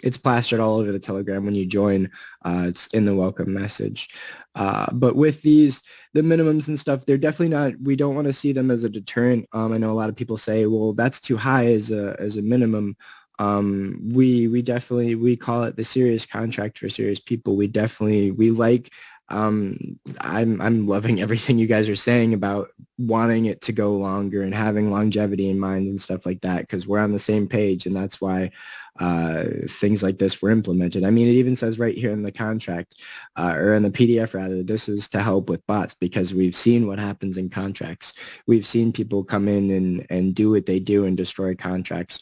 it's plastered all over the Telegram when you join. It's in the welcome message. But with these, the minimums and stuff, they're definitely not, we don't want to see them as a deterrent. I know a lot of people say, well, that's too high as a minimum. We definitely, we call it the serious contract for serious people. We like, I'm loving everything you guys are saying about wanting it to go longer and having longevity in mind and stuff like that, because we're on the same page, and that's why things like this were implemented. I mean, it even says right here in the contract, or in the PDF rather, this is to help with bots, because we've seen what happens in contracts. We've seen people come in and do what they do and destroy contracts.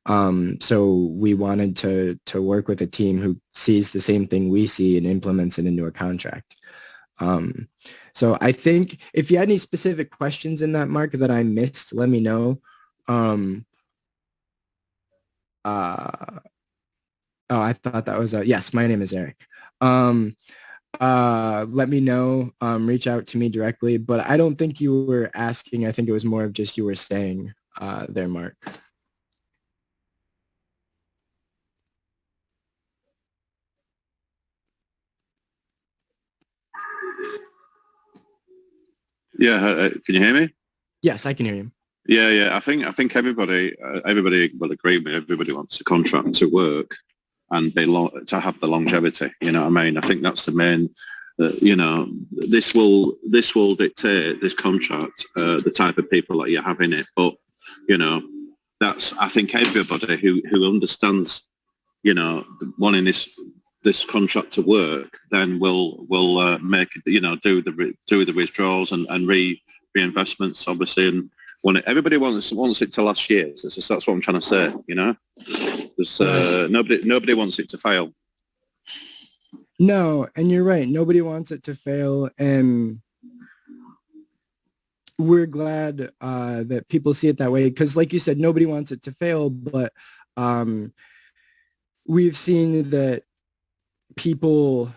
So we wanted to work with a team who sees the same thing we see and implements it into a contract. So I think if you had any specific questions in that, Mark, that I missed, let me know. Oh, I thought that was yes, my name is Eric. Let me know, reach out to me directly, but I don't think you were asking. I think it was more of just you were saying there, Mark. Yeah, can you hear me? Yes, I can hear you. Yeah. I think everybody will agree with. Everybody wants a contract to work and to have the longevity. You know what I mean? I think that's the main. This will dictate, this contract, the type of people that you have in it. But that's, I think, everybody who understands, wanting this contract to work, then will make do the withdrawals and reinvestments, obviously, and everybody wants it to last years. That's what I'm trying to say. Because nobody wants it to fail. No, and you're right. Nobody wants it to fail, and we're glad that people see it that way, because like you said, nobody wants it to fail, but we've seen that people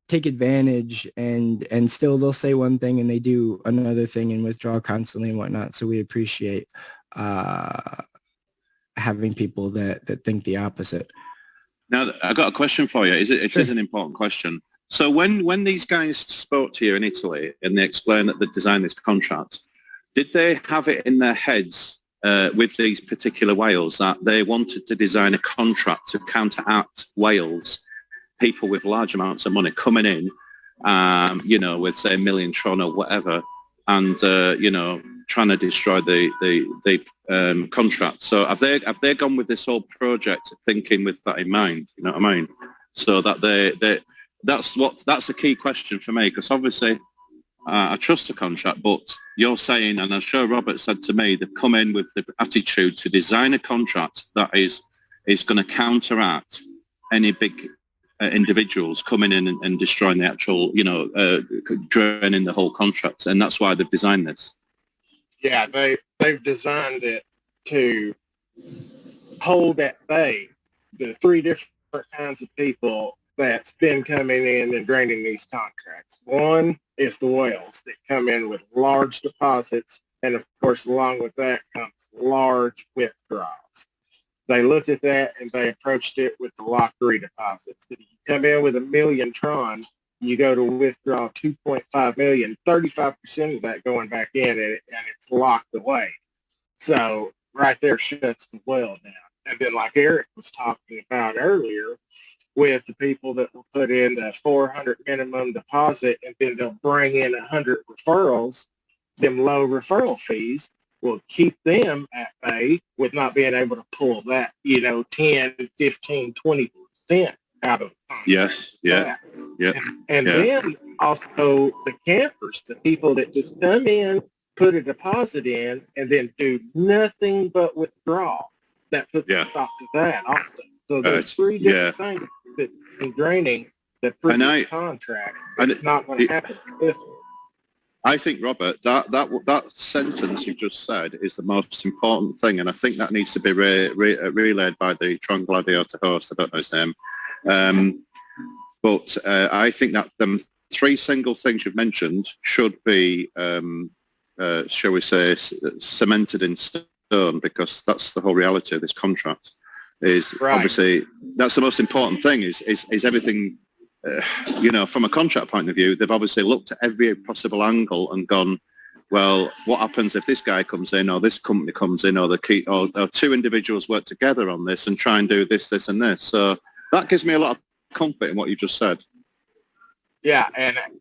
take advantage and still they'll say one thing and they do another thing and withdraw constantly and whatnot. So we appreciate having people that think the opposite. Now, I got a question for you. It is an important question. So when these guys spoke to you in Italy and they explained that they designed this contract, did they have it in their heads with these particular whales that they wanted to design a contract to counteract whales, people with large amounts of money coming in, with say a million tron or whatever, and trying to destroy the contract? So have they gone with this whole project thinking with that in mind? You know what I mean? So that that's a key question for me, because obviously I trust the contract, but you're saying, and I'm sure Robert said to me, they've come in with the attitude to design a contract that is going to counteract any big individuals coming in and destroying the actual, draining the whole contract, and that's why they've designed this. Yeah, they've designed it to hold at bay the three different kinds of people that's been coming in and draining these contracts. One is the whales that come in with large deposits, and of course, along with that comes large withdrawals. They looked at that and they approached it with the lottery deposits. If you come in with 1 million tron, you go to withdraw 2.5 million, 35% of that going back in, and it's locked away. So right there shuts the whale down. And then like Eric was talking about earlier, with the people that will put in the 400 minimum deposit and then they'll bring in 100 referrals, them low referral fees will keep them at bay with not being able to pull that, 10, 15, 20% out of the contract. Yes, yeah, yeah. And then also the campers, the people that just come in, put a deposit in, and then do nothing but withdraw. That puts a stop to that also. So there's three different things that's been draining the previous contract. It's not going to happen with this one. I think, Robert, that sentence you just said is the most important thing, and I think that needs to be relayed by the trongladiator host. I don't know his name. But I think that them three single things you've mentioned should be, shall we say, cemented in stone, because that's the whole reality of this contract. Is obviously that's the most important thing. Is everything, from a contract point of view, they've obviously looked at every possible angle and gone, well, what happens if this guy comes in, or this company comes in, or or two individuals work together on this and try and do this, this, and this. So that gives me a lot of comfort in what you just said. Yeah,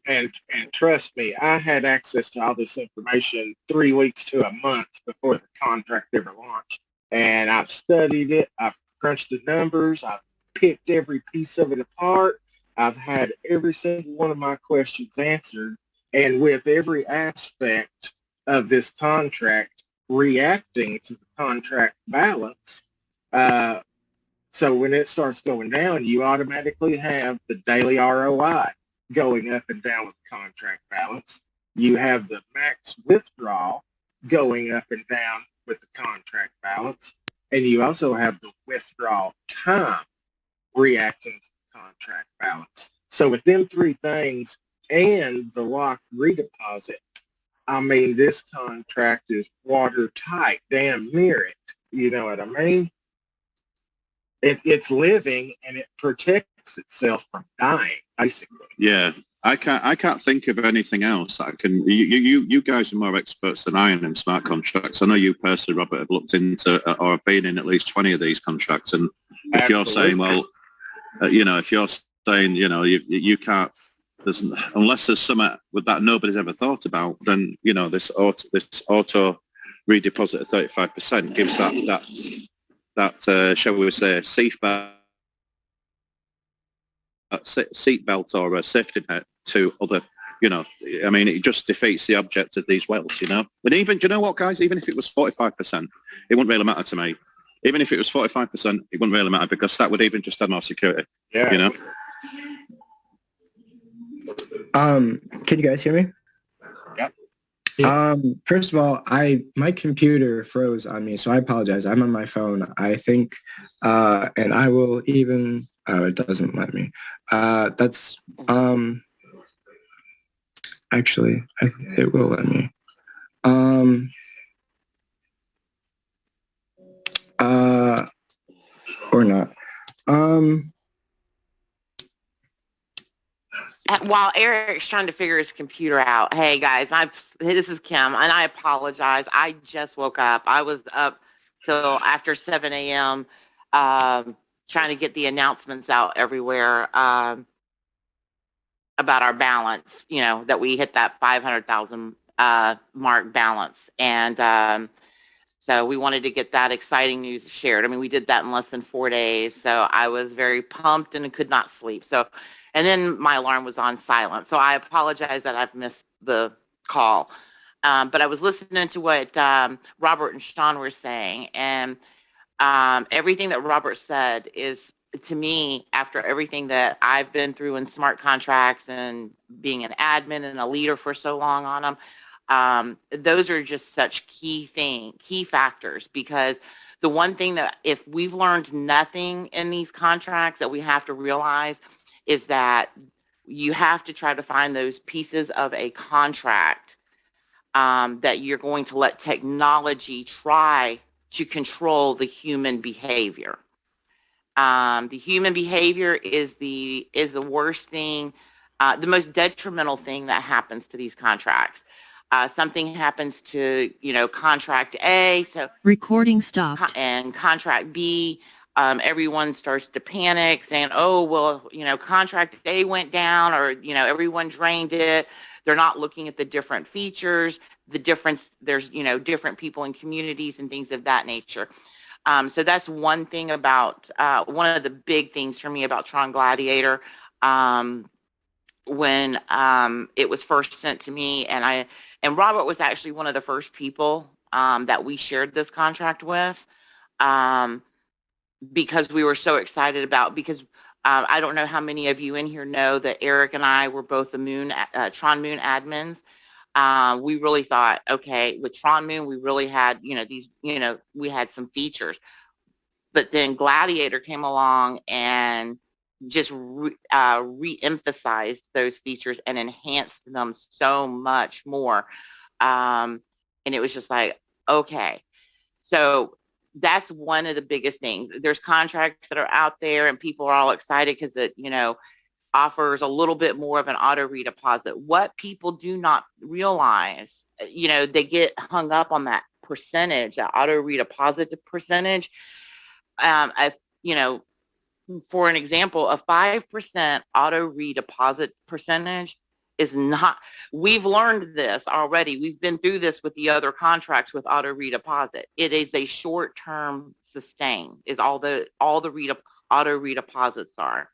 and trust me, I had access to all this information 3 weeks to a month before the contract ever launched, and I've studied it. I've crunched the numbers. I've picked every piece of it apart. I've had every single one of my questions answered, and with every aspect of this contract reacting to the contract balance. So when it starts going down, you automatically have the daily ROI going up and down with the contract balance. You have the max withdrawal going up and down with the contract balance. And you also have the withdrawal time reacting to the contract balance. So with them three things and the locked redeposit, I mean, this contract is watertight, damn near it. You know what I mean? It's living, and it protects itself from dying, basically. Yeah, I can't think of anything else that I can. You guys are more experts than I am in smart contracts. I know you personally, Robert, have looked into or have been in at least 20 of these contracts. And if you're saying, well, if you're saying, you can't, unless there's something with that nobody's ever thought about, then this auto redeposit of 35% gives that shall we say seatbelt or a safety net to other, I mean, it just defeats the object of these wells, And even, do you know what, guys, even if it was 45%, it wouldn't really matter to me. Even if it was 45%, it wouldn't really matter, because that would even just add more security, Yeah. Can you guys hear me? Yep. Yeah. First of all, my computer froze on me, so I apologize. I'm on my phone, I think, and I will even. Oh, it doesn't let me. That's actually, it will let me. Or not. While Eric's trying to figure his computer out, hey guys, this is Kim, and I apologize. I just woke up. I was up till after 7 a.m. Trying to get the announcements out everywhere about our balance. That we hit that 500,000 mark balance, and so we wanted to get that exciting news shared. I mean, we did that in less than 4 days, so I was very pumped and could not sleep. So. And then my alarm was on silent. So I apologize that I've missed the call. But I was listening to what Robert and Sean were saying. And everything that Robert said is, to me, after everything that I've been through in smart contracts and being an admin and a leader for so long on them, those are just such key factors. Because the one thing that if we've learned nothing in these contracts that we have to realize is that you have to try to find those pieces of a contract that you're going to let technology try to control the human behavior. The human behavior is the worst thing, the most detrimental thing that happens to these contracts. Something happens to, contract A, so Recording stopped. and contract B, everyone starts to panic saying, oh, well, contract A went down, or, everyone drained it. They're not looking at the different features, the difference. There's, different people in communities and things of that nature. So that's one thing about, one of the big things for me about Tron Gladiator. When it was first sent to me, and Robert was actually one of the first people that we shared this contract with, because we were so excited because I don't know how many of you in here know that Eric and I were both the Tron Moon admins. We really thought, okay, with Tron Moon, we really had, we had some features. But then Gladiator came along and just re-emphasized those features and enhanced them so much more. And it was just like, okay. So that's one of the biggest things. There's contracts that are out there and people are all excited because it, offers a little bit more of an auto redeposit. What people do not realize, they get hung up on that percentage, that auto redeposit percentage. You know, for an example, a 5% auto redeposit percentage is not, we've learned this already. We've been through this with the other contracts with auto redeposit. It is a short-term sustain is all the auto redeposits are.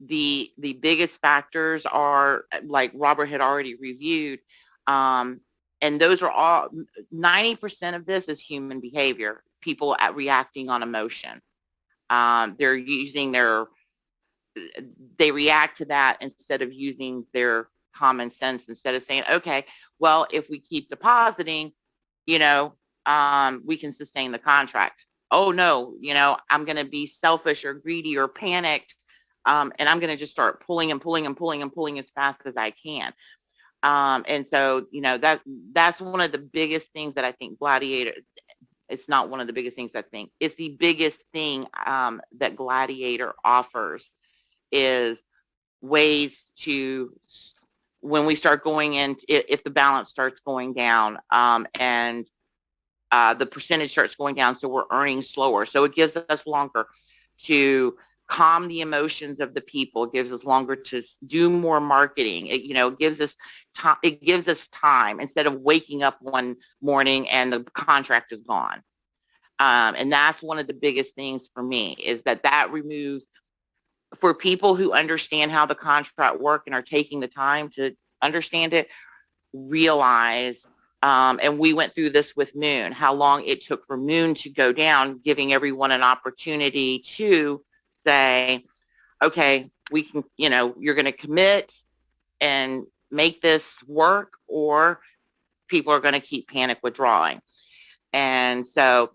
The biggest factors are, like Robert had already reviewed, and those are all, 90% of this is human behavior, people reacting on emotion. They're using they react to that instead of using their common sense, instead of saying, okay, well, if we keep depositing, we can sustain the contract. Oh no, I'm going to be selfish or greedy or panicked, and I'm going to just start pulling and pulling and pulling and pulling as fast as I can. And so, that's one of the biggest things that I think Gladiator, it's not one of the biggest things I think, it's the biggest thing that Gladiator offers is ways to, when we start going in, if the balance starts going down, and the percentage starts going down, so we're earning slower. So it gives us longer to calm the emotions of the people. It gives us longer to do more marketing. It gives us time. It gives us time instead of waking up one morning and the contract is gone. And that's one of the biggest things for me, is that removes, for people who understand how the contract work and are taking the time to understand it, realize, and we went through this with Moon, how long it took for Moon to go down, giving everyone an opportunity to say, okay, we can, you're going to commit and make this work, or people are going to keep panic withdrawing. And so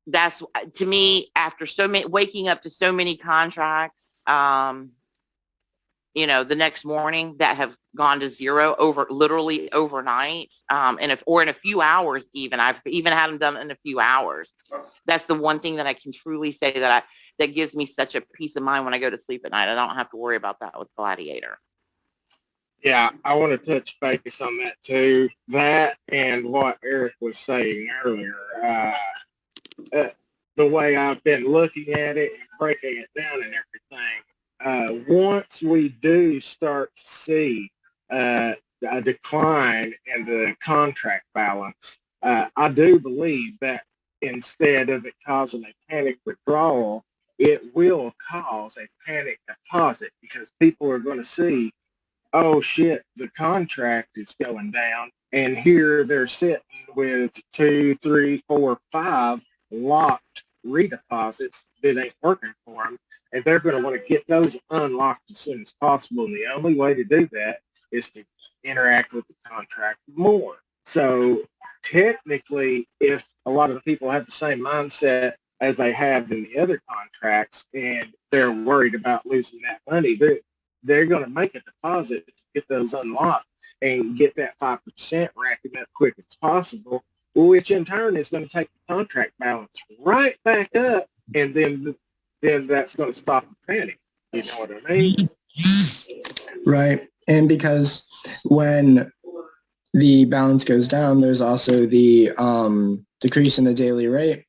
that's, to me, after so many, waking up to so many contracts, the next morning that have gone to zero literally overnight, in a few hours even. I've even had them done in a few hours. That's the one thing that I can truly say that gives me such a peace of mind when I go to sleep at night. I don't have to worry about that with Gladiator. Yeah, I want to touch base on that too. That and what Eric was saying earlier. The way I've been looking at it and breaking it down and everything, once we do start to see a decline in the contract balance, I do believe that instead of it causing a panic withdrawal, it will cause a panic deposit, because people are going to see, oh shit, the contract is going down, and here they're sitting with 2, 3, 4, 5 locked redeposits that ain't working for them, and they're going to want to get those unlocked as soon as possible. And the only way to do that is to interact with the contract more. So technically, if a lot of the people have the same mindset as they have in the other contracts, and they're worried about losing that money, they're going to make a deposit to get those unlocked and get that 5% racking up quick as possible, which in turn is going to take the contract balance right back up, and then that's going to stop the panic. You know what I mean? Right. And because when the balance goes down, there's also the decrease in the daily rate.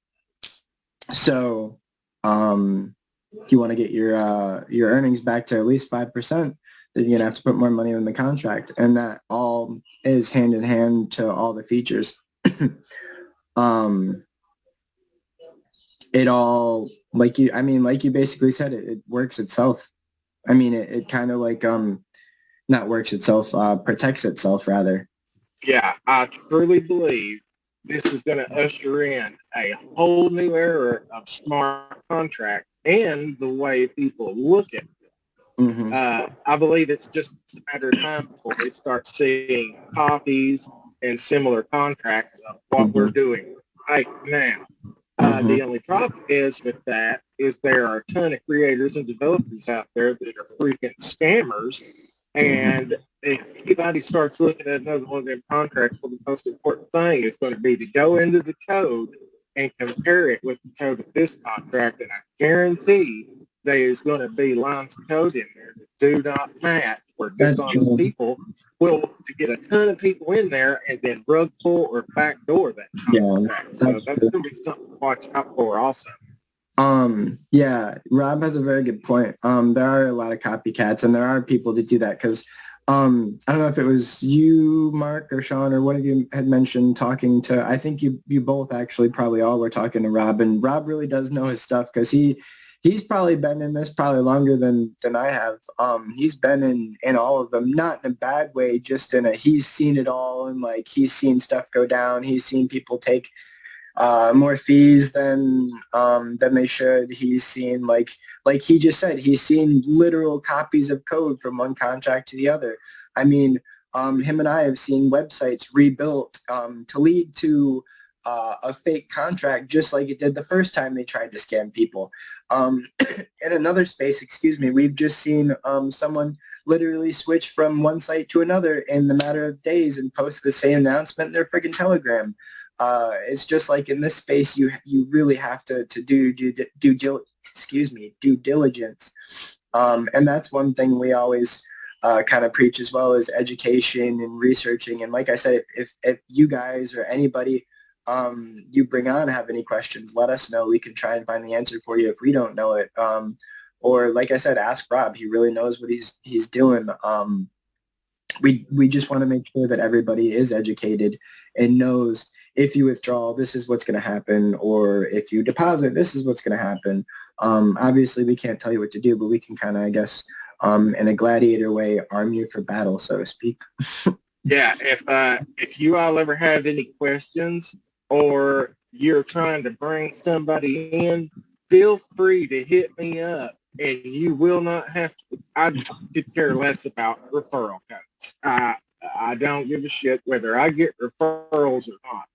So if you want to get your earnings back to at least 5%, then you're going to have to put more money in the contract. And that all is hand in hand to all the features. it all, like you basically said, it works itself. I mean, it kind of like, not works itself, protects itself rather. Yeah, I truly believe this is going to usher in a whole new era of smart contracts and the way people look at it. Mm-hmm. I believe it's just a matter of time before we start seeing copies and similar contracts of what we're doing right now. The only problem is with that is there are a ton of creators and developers out there that are freaking scammers. And if anybody starts looking at another one of them contracts, well, the most important thing is going to be to go into the code and compare it with the code of this contract. And I guarantee there is going to be lines of code in there that do not match, where dishonest people will to get a ton of people in there and then rug pull or backdoor that contract. So that's going to be something to watch out for also. Yeah, Rob has a very good point. There are a lot of copycats, and there are people that do that because, I don't know if it was you, Mark, or Sean, or one of you had mentioned talking to, I think you both actually probably all were talking to Rob, and Rob really does know his stuff because he's probably been in this probably longer than I have. He's been in all of them, not in a bad way, just in a, he's seen it all, and like he's seen stuff go down. He's seen people take more fees than they should. He's seen like he just said, he's seen literal copies of code from one contract to the other. I mean, him and I have seen websites rebuilt to lead to a fake contract, just like it did the first time they tried to scam people. In another space, we've just seen someone literally switch from one site to another in the matter of days and post the same announcement in their freaking Telegram. It's just like in this space, you really have to do due diligence. And that's one thing we always kind of preach, as well as education and researching. And like I said, if you guys or anybody you bring on have any questions, let us know. We can try and find the answer for you if we don't know it. Or like I said, ask Rob. He really knows what he's doing. We just want to make sure that everybody is educated and knows, if you withdraw, this is what's going to happen, or if you deposit, this is what's going to happen. Obviously, we can't tell you what to do, but we can kind of, I guess, in a gladiator way, arm you for battle, so to speak. Yeah, if you all ever have any questions, or you're trying to bring somebody in, feel free to hit me up, and you will not have to. I could care less about referral codes. I don't give a shit whether I get referrals or not.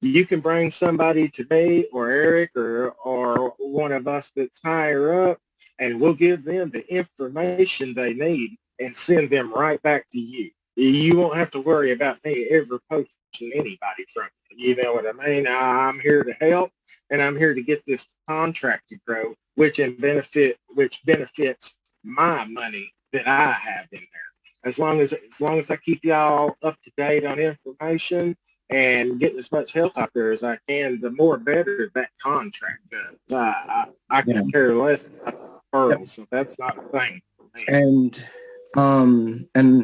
You can bring somebody to me or Eric or one of us that's higher up, and we'll give them the information they need and send them right back to you. You won't have to worry about me ever poaching anybody from you. You know what I mean? I'm here to help, and I'm here to get this contract to grow, which benefits my money that I have in there. As long as I keep y'all up to date on information and getting as much help out there as I can, the more better that contract does. I can care less about the referrals, so that's not a thing for me. And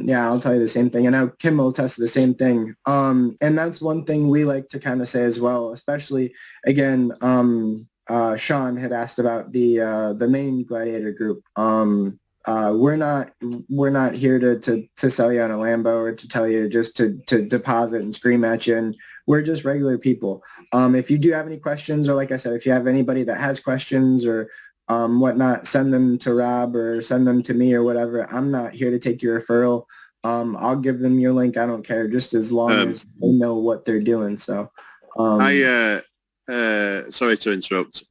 yeah, I'll tell you the same thing. And now Kim will attest to the same thing. And that's one thing we like to kind of say as well, especially, again, Sean had asked about the main gladiator group. We're not here to sell you on a Lambo or to tell you just to deposit and scream at you. And we're just regular people. If you do have any questions, or like I said, if you have anybody that has questions or whatnot, send them to Rob or send them to me or whatever. I'm not here to take your referral. I'll give them your link. I don't care, just as long as they know what they're doing. So sorry to interrupt.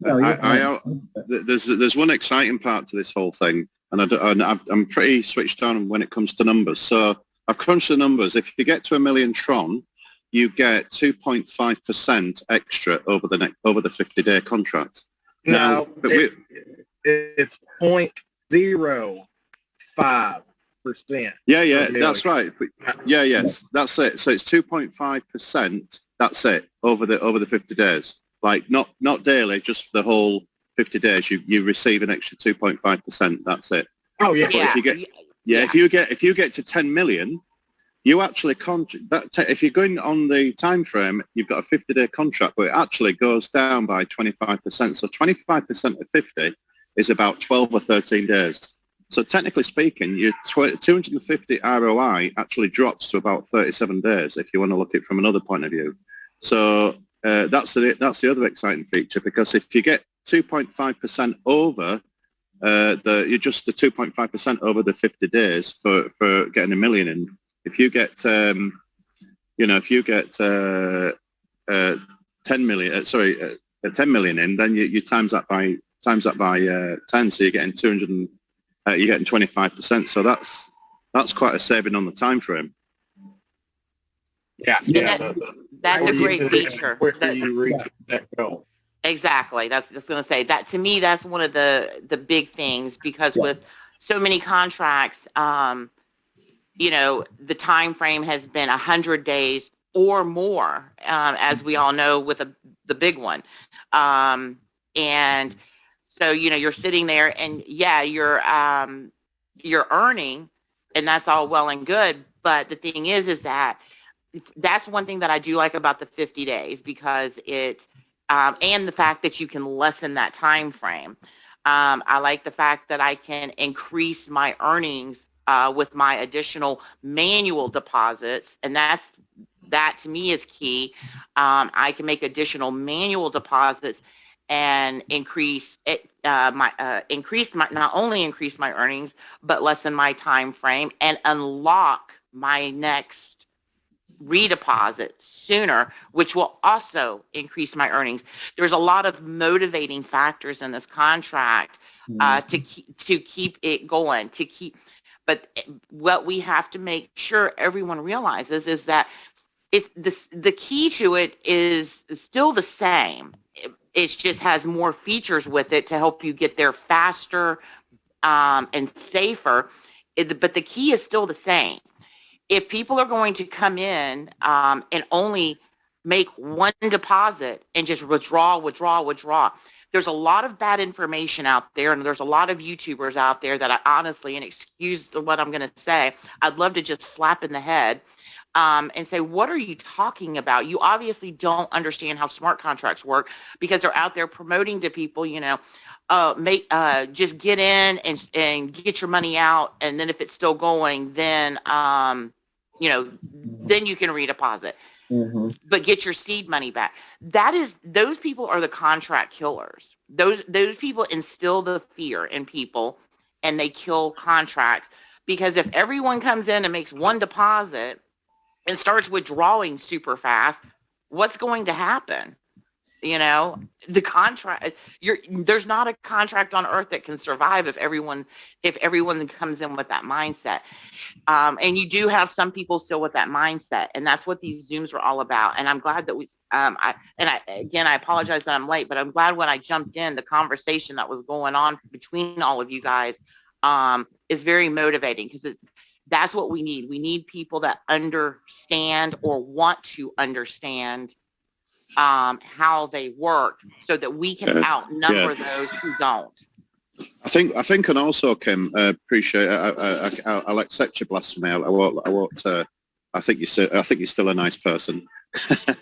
There's one exciting part to this whole thing, and I'm pretty switched on when it comes to numbers. So I've crunched the numbers. If you get to 1 million Tron, you get 2.5% extra over the 50-day contract. No, it's 0.05%. Yeah, that's right. Yes, that's it. So it's 2.5%. That's it over the 50 days. Like not daily, just for the whole 50 days. You receive an extra 2.5%. That's it. Oh yeah. But if you get to 10 million, you actually if you're going on the time frame, you've got a 50-day contract, but it actually goes down by 25%. So 25% of 50 is about 12 or 13 days. So technically speaking, your 250 ROI actually drops to about 37 days if you want to look at it from another point of view. So that's the other exciting feature, because if you get 2.5% over you're just the 2.5% over the 50 days for getting $1 million in. If you get 10 million in, then you times that by 10, so you're getting 200. You're getting 25%. So that's quite a saving on the time frame. Yeah, that's a great feature. Quicker you reach that goal. Exactly. That's just going to say that to me. That's one of the big things, because with so many contracts, the time frame has been 100 days or more, as we all know, with the big one. And so, you're sitting there and you're earning, and that's all well and good. But the thing is that that's one thing that I do like about the 50 days, because and the fact that you can lessen that time frame. I like the fact that I can increase my earnings with my additional manual deposits, and that to me is key. I can make additional manual deposits and not only increase my earnings, but lessen my time frame and unlock my next redeposit sooner, which will also increase my earnings. There's a lot of motivating factors in this contract to keep it going, but what we have to make sure everyone realizes is that the key to it is still the same. It just has more features with it to help you get there faster and safer. But the key is still the same. If people are going to come in and only make one deposit and just withdraw, there's a lot of bad information out there, and there's a lot of YouTubers out there that I honestly, and excuse what I'm going to say, I'd love to just slap in the head and say, what are you talking about? You obviously don't understand how smart contracts work, because they're out there promoting to people, just get in and get your money out, and then if it's still going, then then you can redeposit. But get your seed money back. Those people are the contract killers. Those people instill the fear in people, and they kill contracts, because if everyone comes in and makes one deposit and starts withdrawing super fast, what's going to happen? The contract, there's not a contract on earth that can survive if everyone comes in with that mindset. And you do have some people still with that mindset, and that's what these Zooms are all about. And I'm glad that I apologize that I'm late, but I'm glad when I jumped in, the conversation that was going on between all of you guys is very motivating, because that's what we need. We need people that understand or want to understand how they work, so that we can outnumber those who don't. I think, and also, Kim, appreciate. I'll accept your blasphemy. I won't. I think you're still a nice person.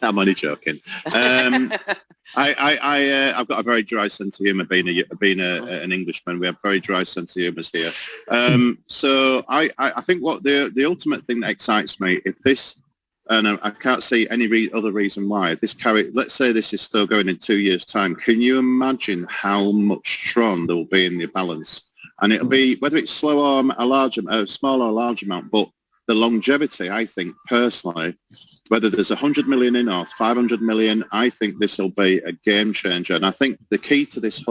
I'm only joking. I've got a very dry sense of humour. Being an Englishman, we have very dry sense of humour here. So I think what the ultimate thing that excites me, if this, and I can't see any other reason why this let's say this is still going in 2 years' time. Can you imagine how much Tron there will be in the balance? And it'll be, whether it's slow or a small or large amount, but the longevity, I think personally, whether there's 100 million in or 500 million, I think this will be a game changer. And I think the key to this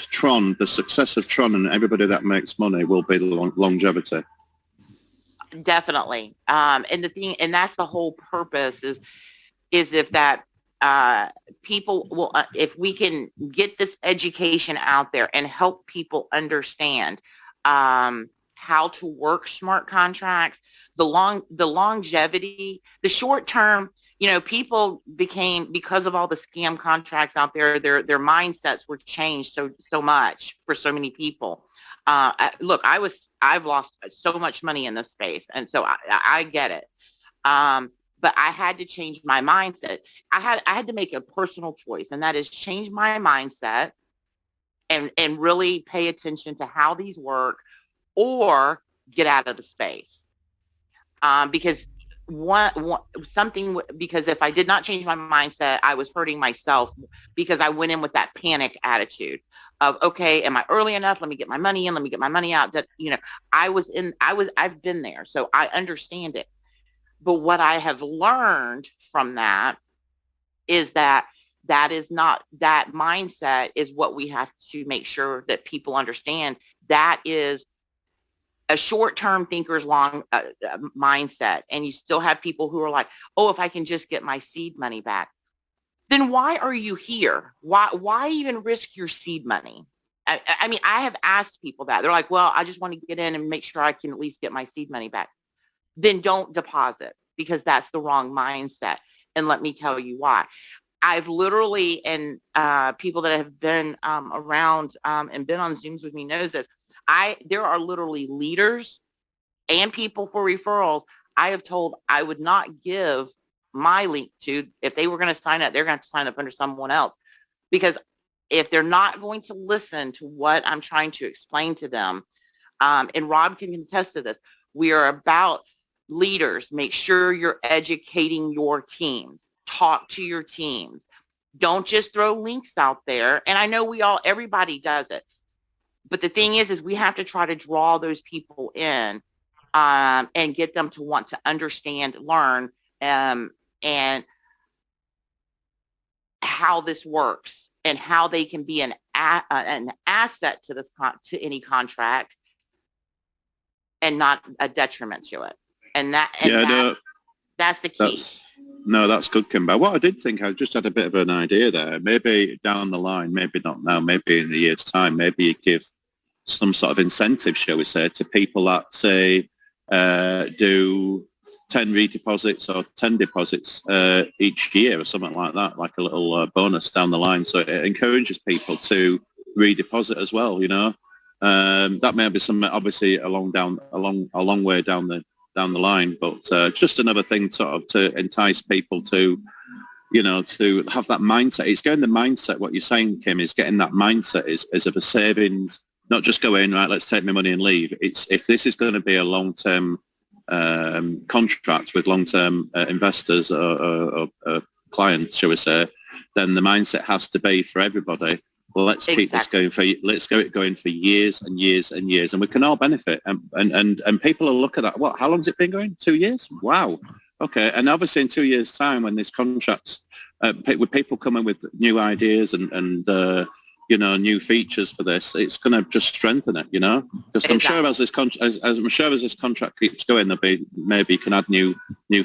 Tron, the success of Tron and everybody that makes money, will be the longevity. Definitely. And that's the whole purpose is if that people will, if we can get this education out there and help people understand how to work smart contracts, the longevity, the short term, people became, because of all the scam contracts out there, their mindsets were changed so much for so many people. Look, I was I've lost so much money in this space. And so I get it. But I had to change my mindset. I had to make a personal choice, and that is change my mindset and really pay attention to how these work, or get out of the space. Because because if I did not change my mindset, I was hurting myself, because I went in with that panic attitude of, okay, am I early enough? Let me get my money in. Let me get my money out. That, I've been there, so I understand it. But what I have learned from that is that that mindset is what we have to make sure that people understand. That is a short-term thinker's long mindset. And you still have people who are like, oh, if I can just get my seed money back, then why are you here? Why even risk your seed money? I mean, I have asked people that. They're like, well, I just want to get in and make sure I can at least get my seed money back. Then don't deposit, because that's the wrong mindset. And let me tell you why. I've literally, and people that have been around and been on Zooms with me knows this, there are literally leaders and people for referrals I have told I would not give my link to. If they were going to sign up, they're going to have to sign up under someone else, because if they're not going to listen to what I'm trying to explain to them, and Rob can attest to this, we are about leaders. Make sure you're educating your teams. Talk to your teams. Don't just throw links out there. And I know everybody does it. But the thing is we have to try to draw those people in, and get them to want to understand, learn, and how this works, and how they can be an asset to to any contract, and not a detriment to it. And that's the key. That's good, Kimber. What I did think, I just had a bit of an idea there. Maybe down the line, maybe not now, maybe in a year's time, maybe you give some sort of incentive, shall we say, to people that say do 10 redeposits or 10 deposits each year or something like that, like a little bonus down the line. So it encourages people to redeposit as well, That may be some, obviously, a long way down the line, but just another thing sort of to entice people to, to have that mindset. It's getting the mindset. What you're saying, Kim, is getting that mindset is of a savings, not just go in, right, let's take my money and leave. It's if this is going to be a long-term contract with long-term investors or clients, shall we say, then the mindset has to be for everybody. Well, let's keep this going let's go going for years and years and years, and we can all benefit. And people will look at that. What? How long's it been going? 2 years? Wow. Okay. And obviously, in 2 years' time, when this contract's with people coming with new ideas and new features for this, it's going to just strengthen it. Because I'm sure as this contract keeps going, maybe you can add new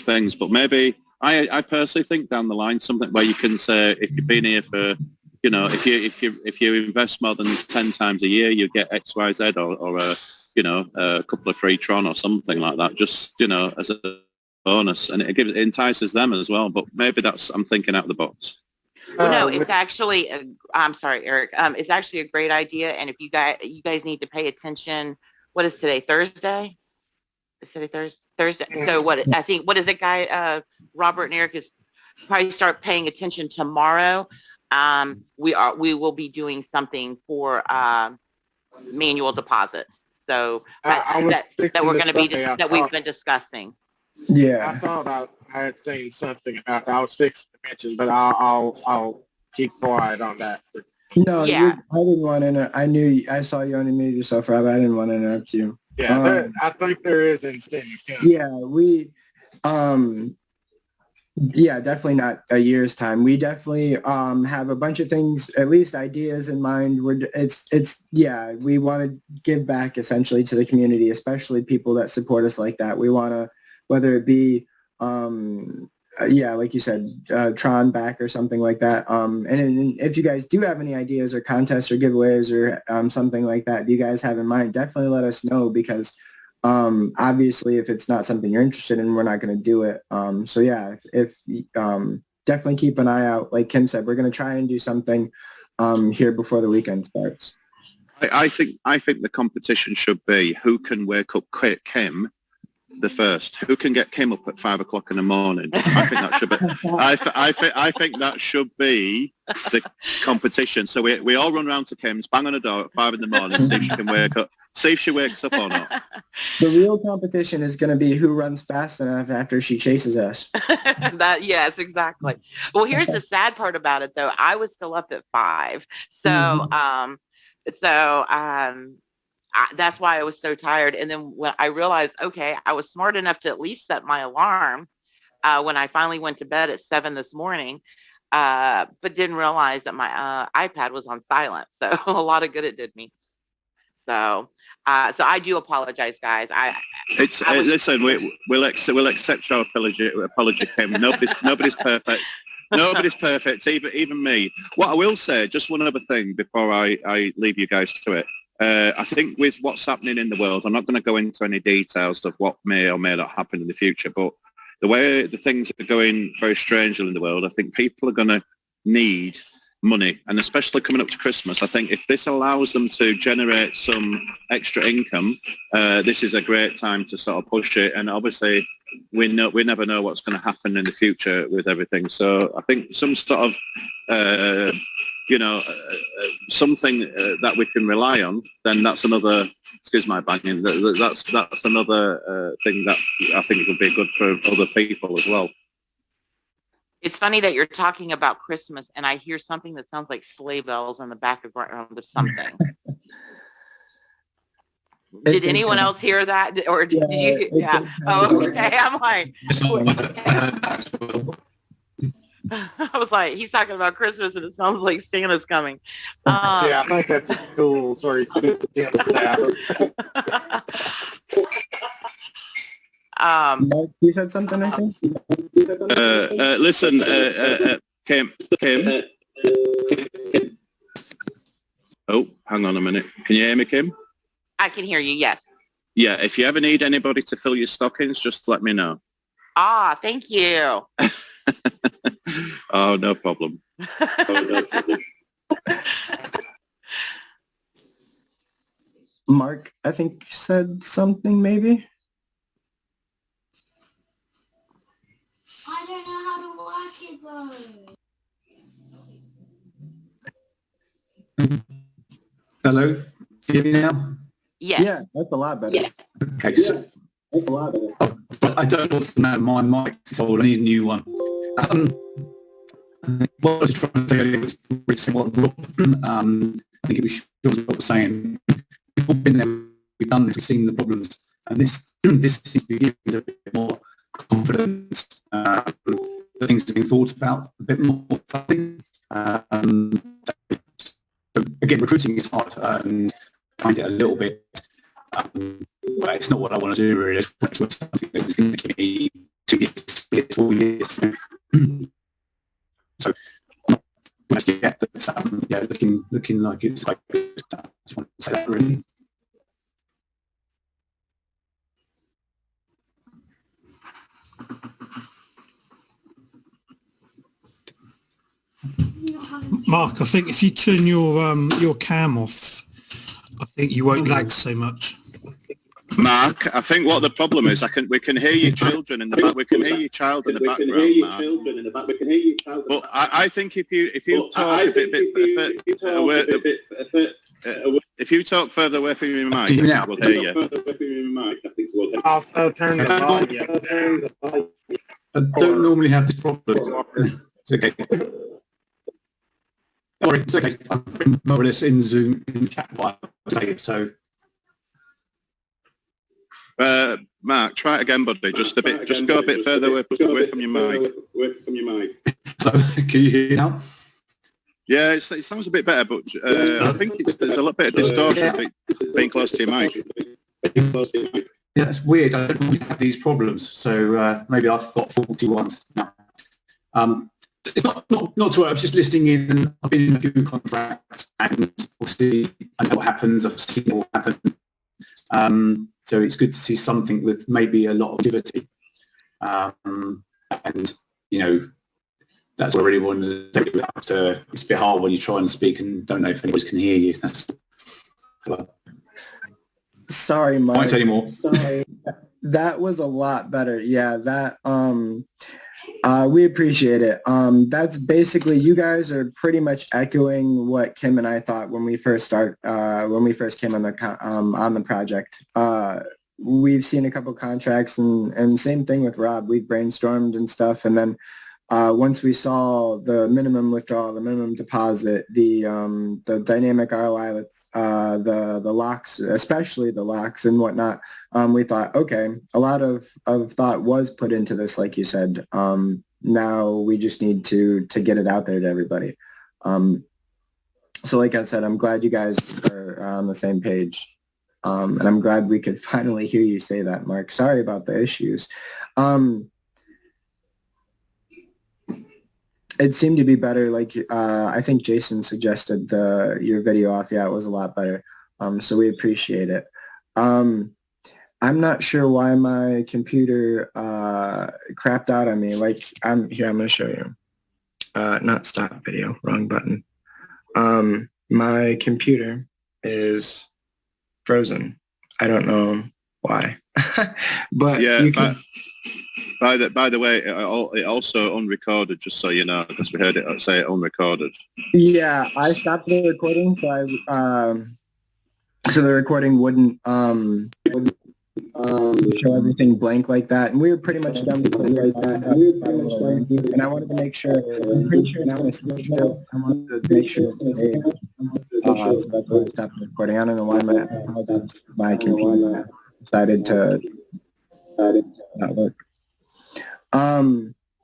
things. But maybe I personally think down the line something where you can say, if you've been here for if you invest more than 10 times a year, you get X, Y, Z, or a couple of free Tron or something like that, just, as a bonus. And it entices them as well. But maybe I'm thinking out of the box. No, it's actually, I'm sorry, Eric. It's actually a great idea. And if you guys need to pay attention, what is today, Thursday? Is today Thursday? So what is it, guy? Robert and Eric is probably start paying attention tomorrow. We will be doing something for manual deposits. So that we're going to be that we've been discussing. Yeah, I thought I had seen something about that. I was fixing to mention, but I'll keep quiet on that. No, yeah. I didn't want to. I saw you unmute yourself, Rob. I didn't want to interrupt you. Yeah, I think there is incentive. Yeah, we. Yeah, definitely not a year's time. We definitely have a bunch of things, at least ideas in mind. We want to give back essentially to the community, especially people that support us like that. We want to, whether it be, like you said, Tron back or something like that. And if you guys do have any ideas or contests or giveaways or something like that you guys have in mind, definitely let us know, because obviously if it's not something you're interested in, we're not going to do it. So yeah, if definitely keep an eye out. Like Kim said, we're going to try and do something here before the weekend starts. I think the competition should be who can wake up Kim the first. Who can get Kim up at 5 o'clock in the morning? I think that should be. I think that should be the competition. So we all run round to Kim's, bang on the door at 5 in the morning, see if she can wake up. See if she wakes up or not. The real competition is going to be who runs fast enough after she chases us. Yes, exactly. Well, here's the sad part about it, though. I was still up at 5, so that's why I was so tired. And then when I realized, okay, I was smart enough to at least set my alarm when I finally went to bed at 7 this morning, but didn't realize that my iPad was on silent. So a lot of good it did me. So I do apologize, guys. Listen. We'll accept your apology, Kim. Nobody's perfect. Nobody's perfect, even me. What I will say, just one other thing before I leave you guys to it. I think with what's happening in the world, I'm not going to go into any details of what may or may not happen in the future, but the way the things are going very strangely in the world, I think people are going to need money, and especially coming up to Christmas, I think if this allows them to generate some extra income, this is a great time to sort of push it. And obviously, we never know what's going to happen in the future with everything. So I think some sort of, something that we can rely on. Then that's another. Excuse my banging. That's another thing that I think would be good for other people as well. It's funny that you're talking about Christmas, and I hear something that sounds like sleigh bells in the background of something. Did anyone else hear that? Or did you? Yeah. Oh, okay. I'm like, I was like, he's talking about Christmas, and it sounds like Santa's coming. Yeah, I think that's a school. Sorry. Mark, you said something, I think? Listen, Kim. Oh, hang on a minute. Can you hear me, Kim? I can hear you, yes. Yeah, if you ever need anybody to fill your stockings, just let me know. Thank you. Oh, no problem. Mark, I think, said something, maybe? I don't know how to work it though. Hello, can you hear me now? Yes. Yeah, that's a lot better. Yeah. Okay, so That's a lot better. I don't want to know my mic is old. I need a new one. What I was trying to say earlier was pretty what Rob, I think it was Sean was saying. We've been there, we've done this, we've seen the problems, and this gives a bit more confidence. The things to be thought about a bit more. So again, recruiting is hard. I find it a little bit. Well, it's not what I want to do really. It's something that's going to give me 2 years, 4 years. So, yeah, but, yeah, looking like it's like. I just want to say that really. Mark, I think if you turn your cam off, I think you won't lag so much. Mark, I think what the problem is, we can hear your children in the back. We can hear your child in the background, Mark. But I think if you talk a bit if you talk further away from your mic, we'll hear you. Also turn the volume. I don't normally have this problem. It's okay. Sorry, it's okay. I'm more or less in Zoom in chat while I say it, so. Mark, try it again, buddy. Just a bit. Just go a bit further away from your mic. Can you hear now? Yeah, it sounds a bit better, but I think there's a little bit of distortion being close to your mic. Yeah, that's weird. I don't really have these problems, so maybe I've got faulty ones now. It's not to worry. I was just listening in. I've been in a few contracts, and obviously I know what happens. I've seen what happen. So it's good to see something with maybe a lot of activity. And that's what I really wanted to say. It's a bit hard when you try and speak and don't know if anybody can hear you. Sorry, Mike. Won't say anymore. Sorry. That was a lot better. Yeah, that we appreciate it. That's basically, you guys are pretty much echoing what Kim and I thought when we first came on the project. We've seen a couple contracts and same thing with Rob. We've brainstormed and stuff, and then once we saw the minimum withdrawal, the minimum deposit, the dynamic ROI, the locks, especially the locks and whatnot, we thought, okay, a lot of thought was put into this, like you said. Now we just need to get it out there to everybody. So like I said, I'm glad you guys are on the same page. And I'm glad we could finally hear you say that, Mark. Sorry about the issues. It seemed to be better. Like I think Jason suggested your video off. Yeah, it was a lot better. So we appreciate it. I'm not sure why my computer crapped out on me. Like I'm going to show you. Not stop video. Wrong button. My computer is frozen. I don't know why. But yeah, you can. By the way, it also unrecorded, just so you know, because we heard it say it unrecorded. Yeah, I stopped the recording, so the recording wouldn't show everything blank like that, and we were pretty much done with it like that. And I wanted to make sure. I'm pretty sure it's going to stay still. I wanted to make sure it's saved. So that's why I stopped the recording. I don't know why my computer decided to not work.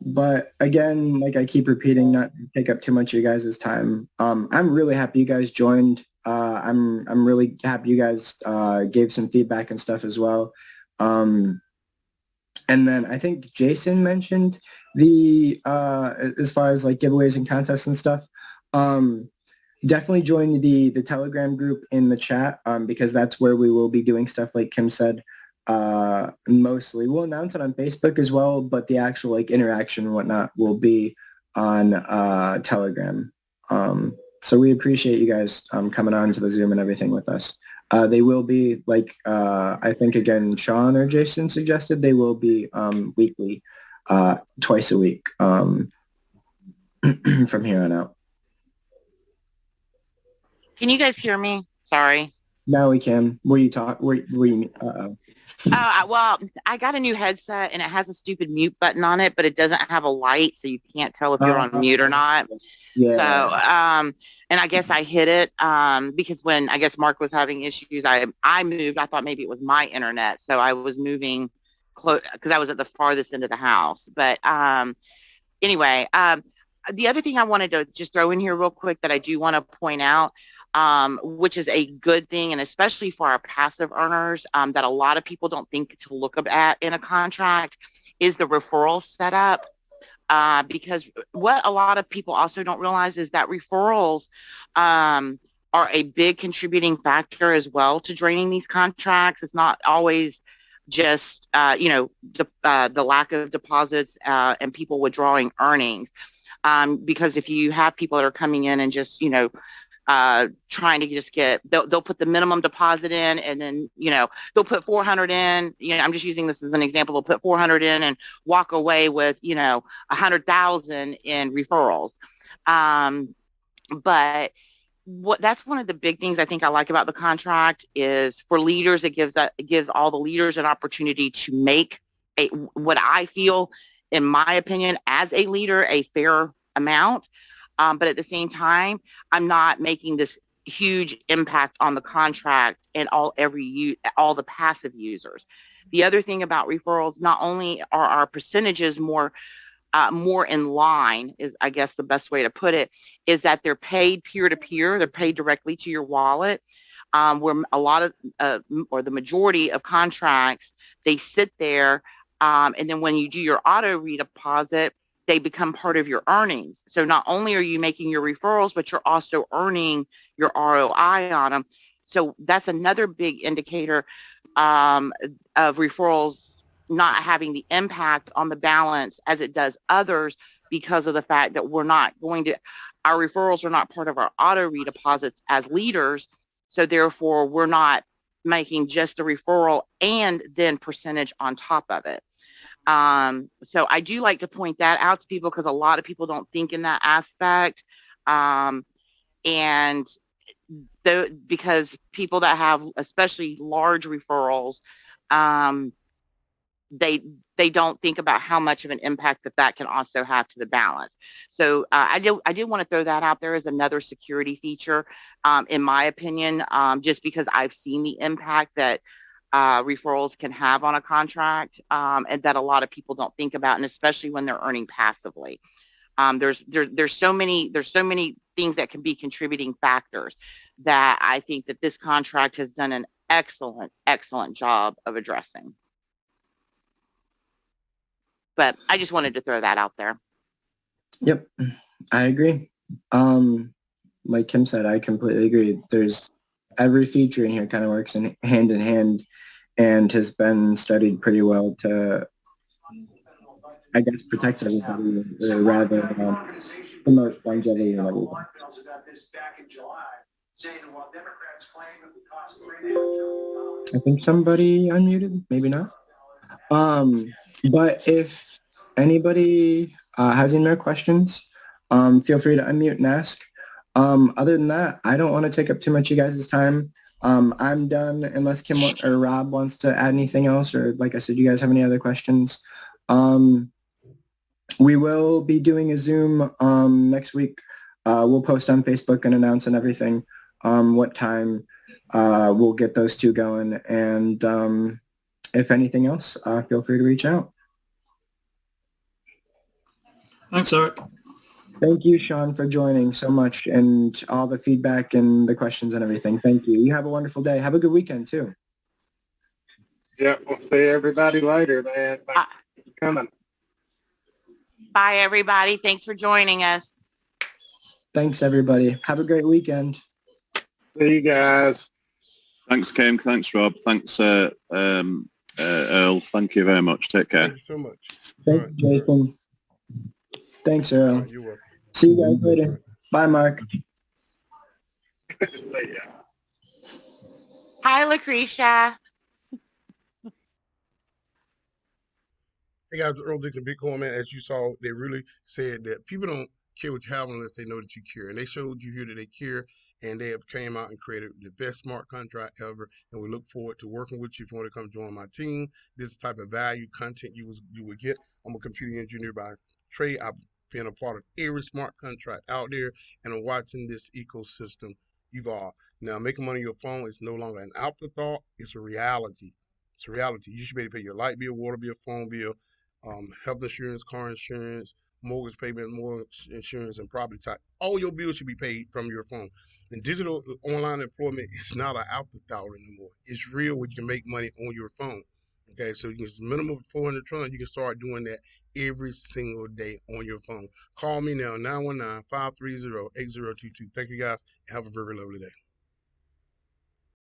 But again, like I keep repeating, not to take up too much of you guys' time. I'm really happy you guys joined. I'm really happy you guys gave some feedback and stuff as well. And then I think Jason mentioned the as far as like giveaways and contests and stuff. Definitely join the Telegram group in the chat because that's where we will be doing stuff like Kim said. Mostly we'll announce it on Facebook as well, but the actual like interaction and whatnot will be on Telegram. So we appreciate you guys coming on to the Zoom and everything with us. They will be like I think again Sean or Jason suggested they will be weekly, twice a week from here on out. Can you guys hear me? Sorry. Now we can. Were you talk? Were you? Well, I got a new headset and it has a stupid mute button on it, but it doesn't have a light, so you can't tell if you're on mute or not. Yeah. So, and I guess I hit it because when I guess Mark was having issues, I moved. I thought maybe it was my internet, so I was moving close because I was at the farthest end of the house. But anyway, the other thing I wanted to just throw in here real quick that I do want to point out, which is a good thing, and especially for our passive earners, that a lot of people don't think to look at in a contract, is the referral setup. Because what a lot of people also don't realize is that referrals are a big contributing factor as well to draining these contracts. It's not always just, the lack of deposits and people withdrawing earnings. Because if you have people that are coming in and just, trying to just they'll put the minimum deposit in and then, they'll put 400 in, I'm just using this as an example. They'll put 400 in and walk away with, 100,000 in referrals. But that's one of the big things I think I like about the contract is for leaders, it gives all the leaders an opportunity to make what I feel, in my opinion, as a leader, a fair amount. But at the same time, I'm not making this huge impact on the contract and all the passive users. The other thing about referrals, not only are our percentages more in line, is I guess the best way to put it, is that they're paid peer-to-peer. They're paid directly to your wallet. Where a lot of, or the majority of contracts, they sit there, and then when you do your auto redeposit, they become part of your earnings. So not only are you making your referrals, but you're also earning your ROI on them. So that's another big indicator of referrals not having the impact on the balance as it does others, because of the fact that our referrals are not part of our auto redeposits as leaders. So therefore we're not making just a referral and then percentage on top of it. So I do like to point that out to people because a lot of people don't think in that aspect. And because people that have especially large referrals, they don't think about how much of an impact that can also have to the balance. So I did want to throw that out there as another security feature, in my opinion, just because I've seen the impact that referrals can have on a contract, and that a lot of people don't think about, and especially when they're earning passively. There's so many things that can be contributing factors that I think that this contract has done an excellent job of addressing. But I just wanted to throw that out there. Yep, I agree. Like Kim said, I completely agree. There's every feature in here kind of works in hand and has been studied pretty well to, I guess, protect everybody, or rather promote longevity and everything. I think somebody unmuted, maybe not. But if anybody has any more questions, feel free to unmute and ask. Other than that, I don't want to take up too much of you guys' time. I'm done unless Kim or Rob wants to add anything else, or like I said, you guys have any other questions. We will be doing a Zoom next week. We'll post on Facebook and announce and everything what time. We'll get those two going. And if anything else, feel free to reach out. Thanks, Eric. Thank you, Sean, for joining so much and all the feedback and the questions and everything. Thank you. You have a wonderful day. Have a good weekend, too. Yeah, we'll see everybody later, man. Thanks for coming. Bye, everybody. Thanks for joining us. Thanks, everybody. Have a great weekend. See you guys. Thanks, Kim. Thanks, Rob. Thanks, Earl. Thank you very much. Take care. Thank you so much. Thanks, Jason. Thanks, Earl. You're welcome. See you guys later. Bye, Mark. Hi, Lucretia. Hey guys, Earl Dixon, Bitcoin man. As you saw, they really said that people don't care what you have unless they know that you care. And they showed you here that they care, and they have came out and created the best smart contract ever. And we look forward to working with you if you want to come join my team. This is the type of value content you would get. I'm a computer engineer by trade. I've been a part of every smart contract out there, and I'm watching this ecosystem evolve. Now, making money on your phone is no longer an afterthought. It's a reality. It's a reality. You should be able to pay your light bill, water bill, phone bill, health insurance, car insurance, mortgage payment, mortgage insurance, and property tax. All your bills should be paid from your phone. And digital online employment is not an afterthought anymore. It's real where you can make money on your phone. Okay, so you can minimum of 400 trillion. You can start doing that every single day on your phone. Call me now, 919-530-8022. Thank you guys, and have a very lovely day.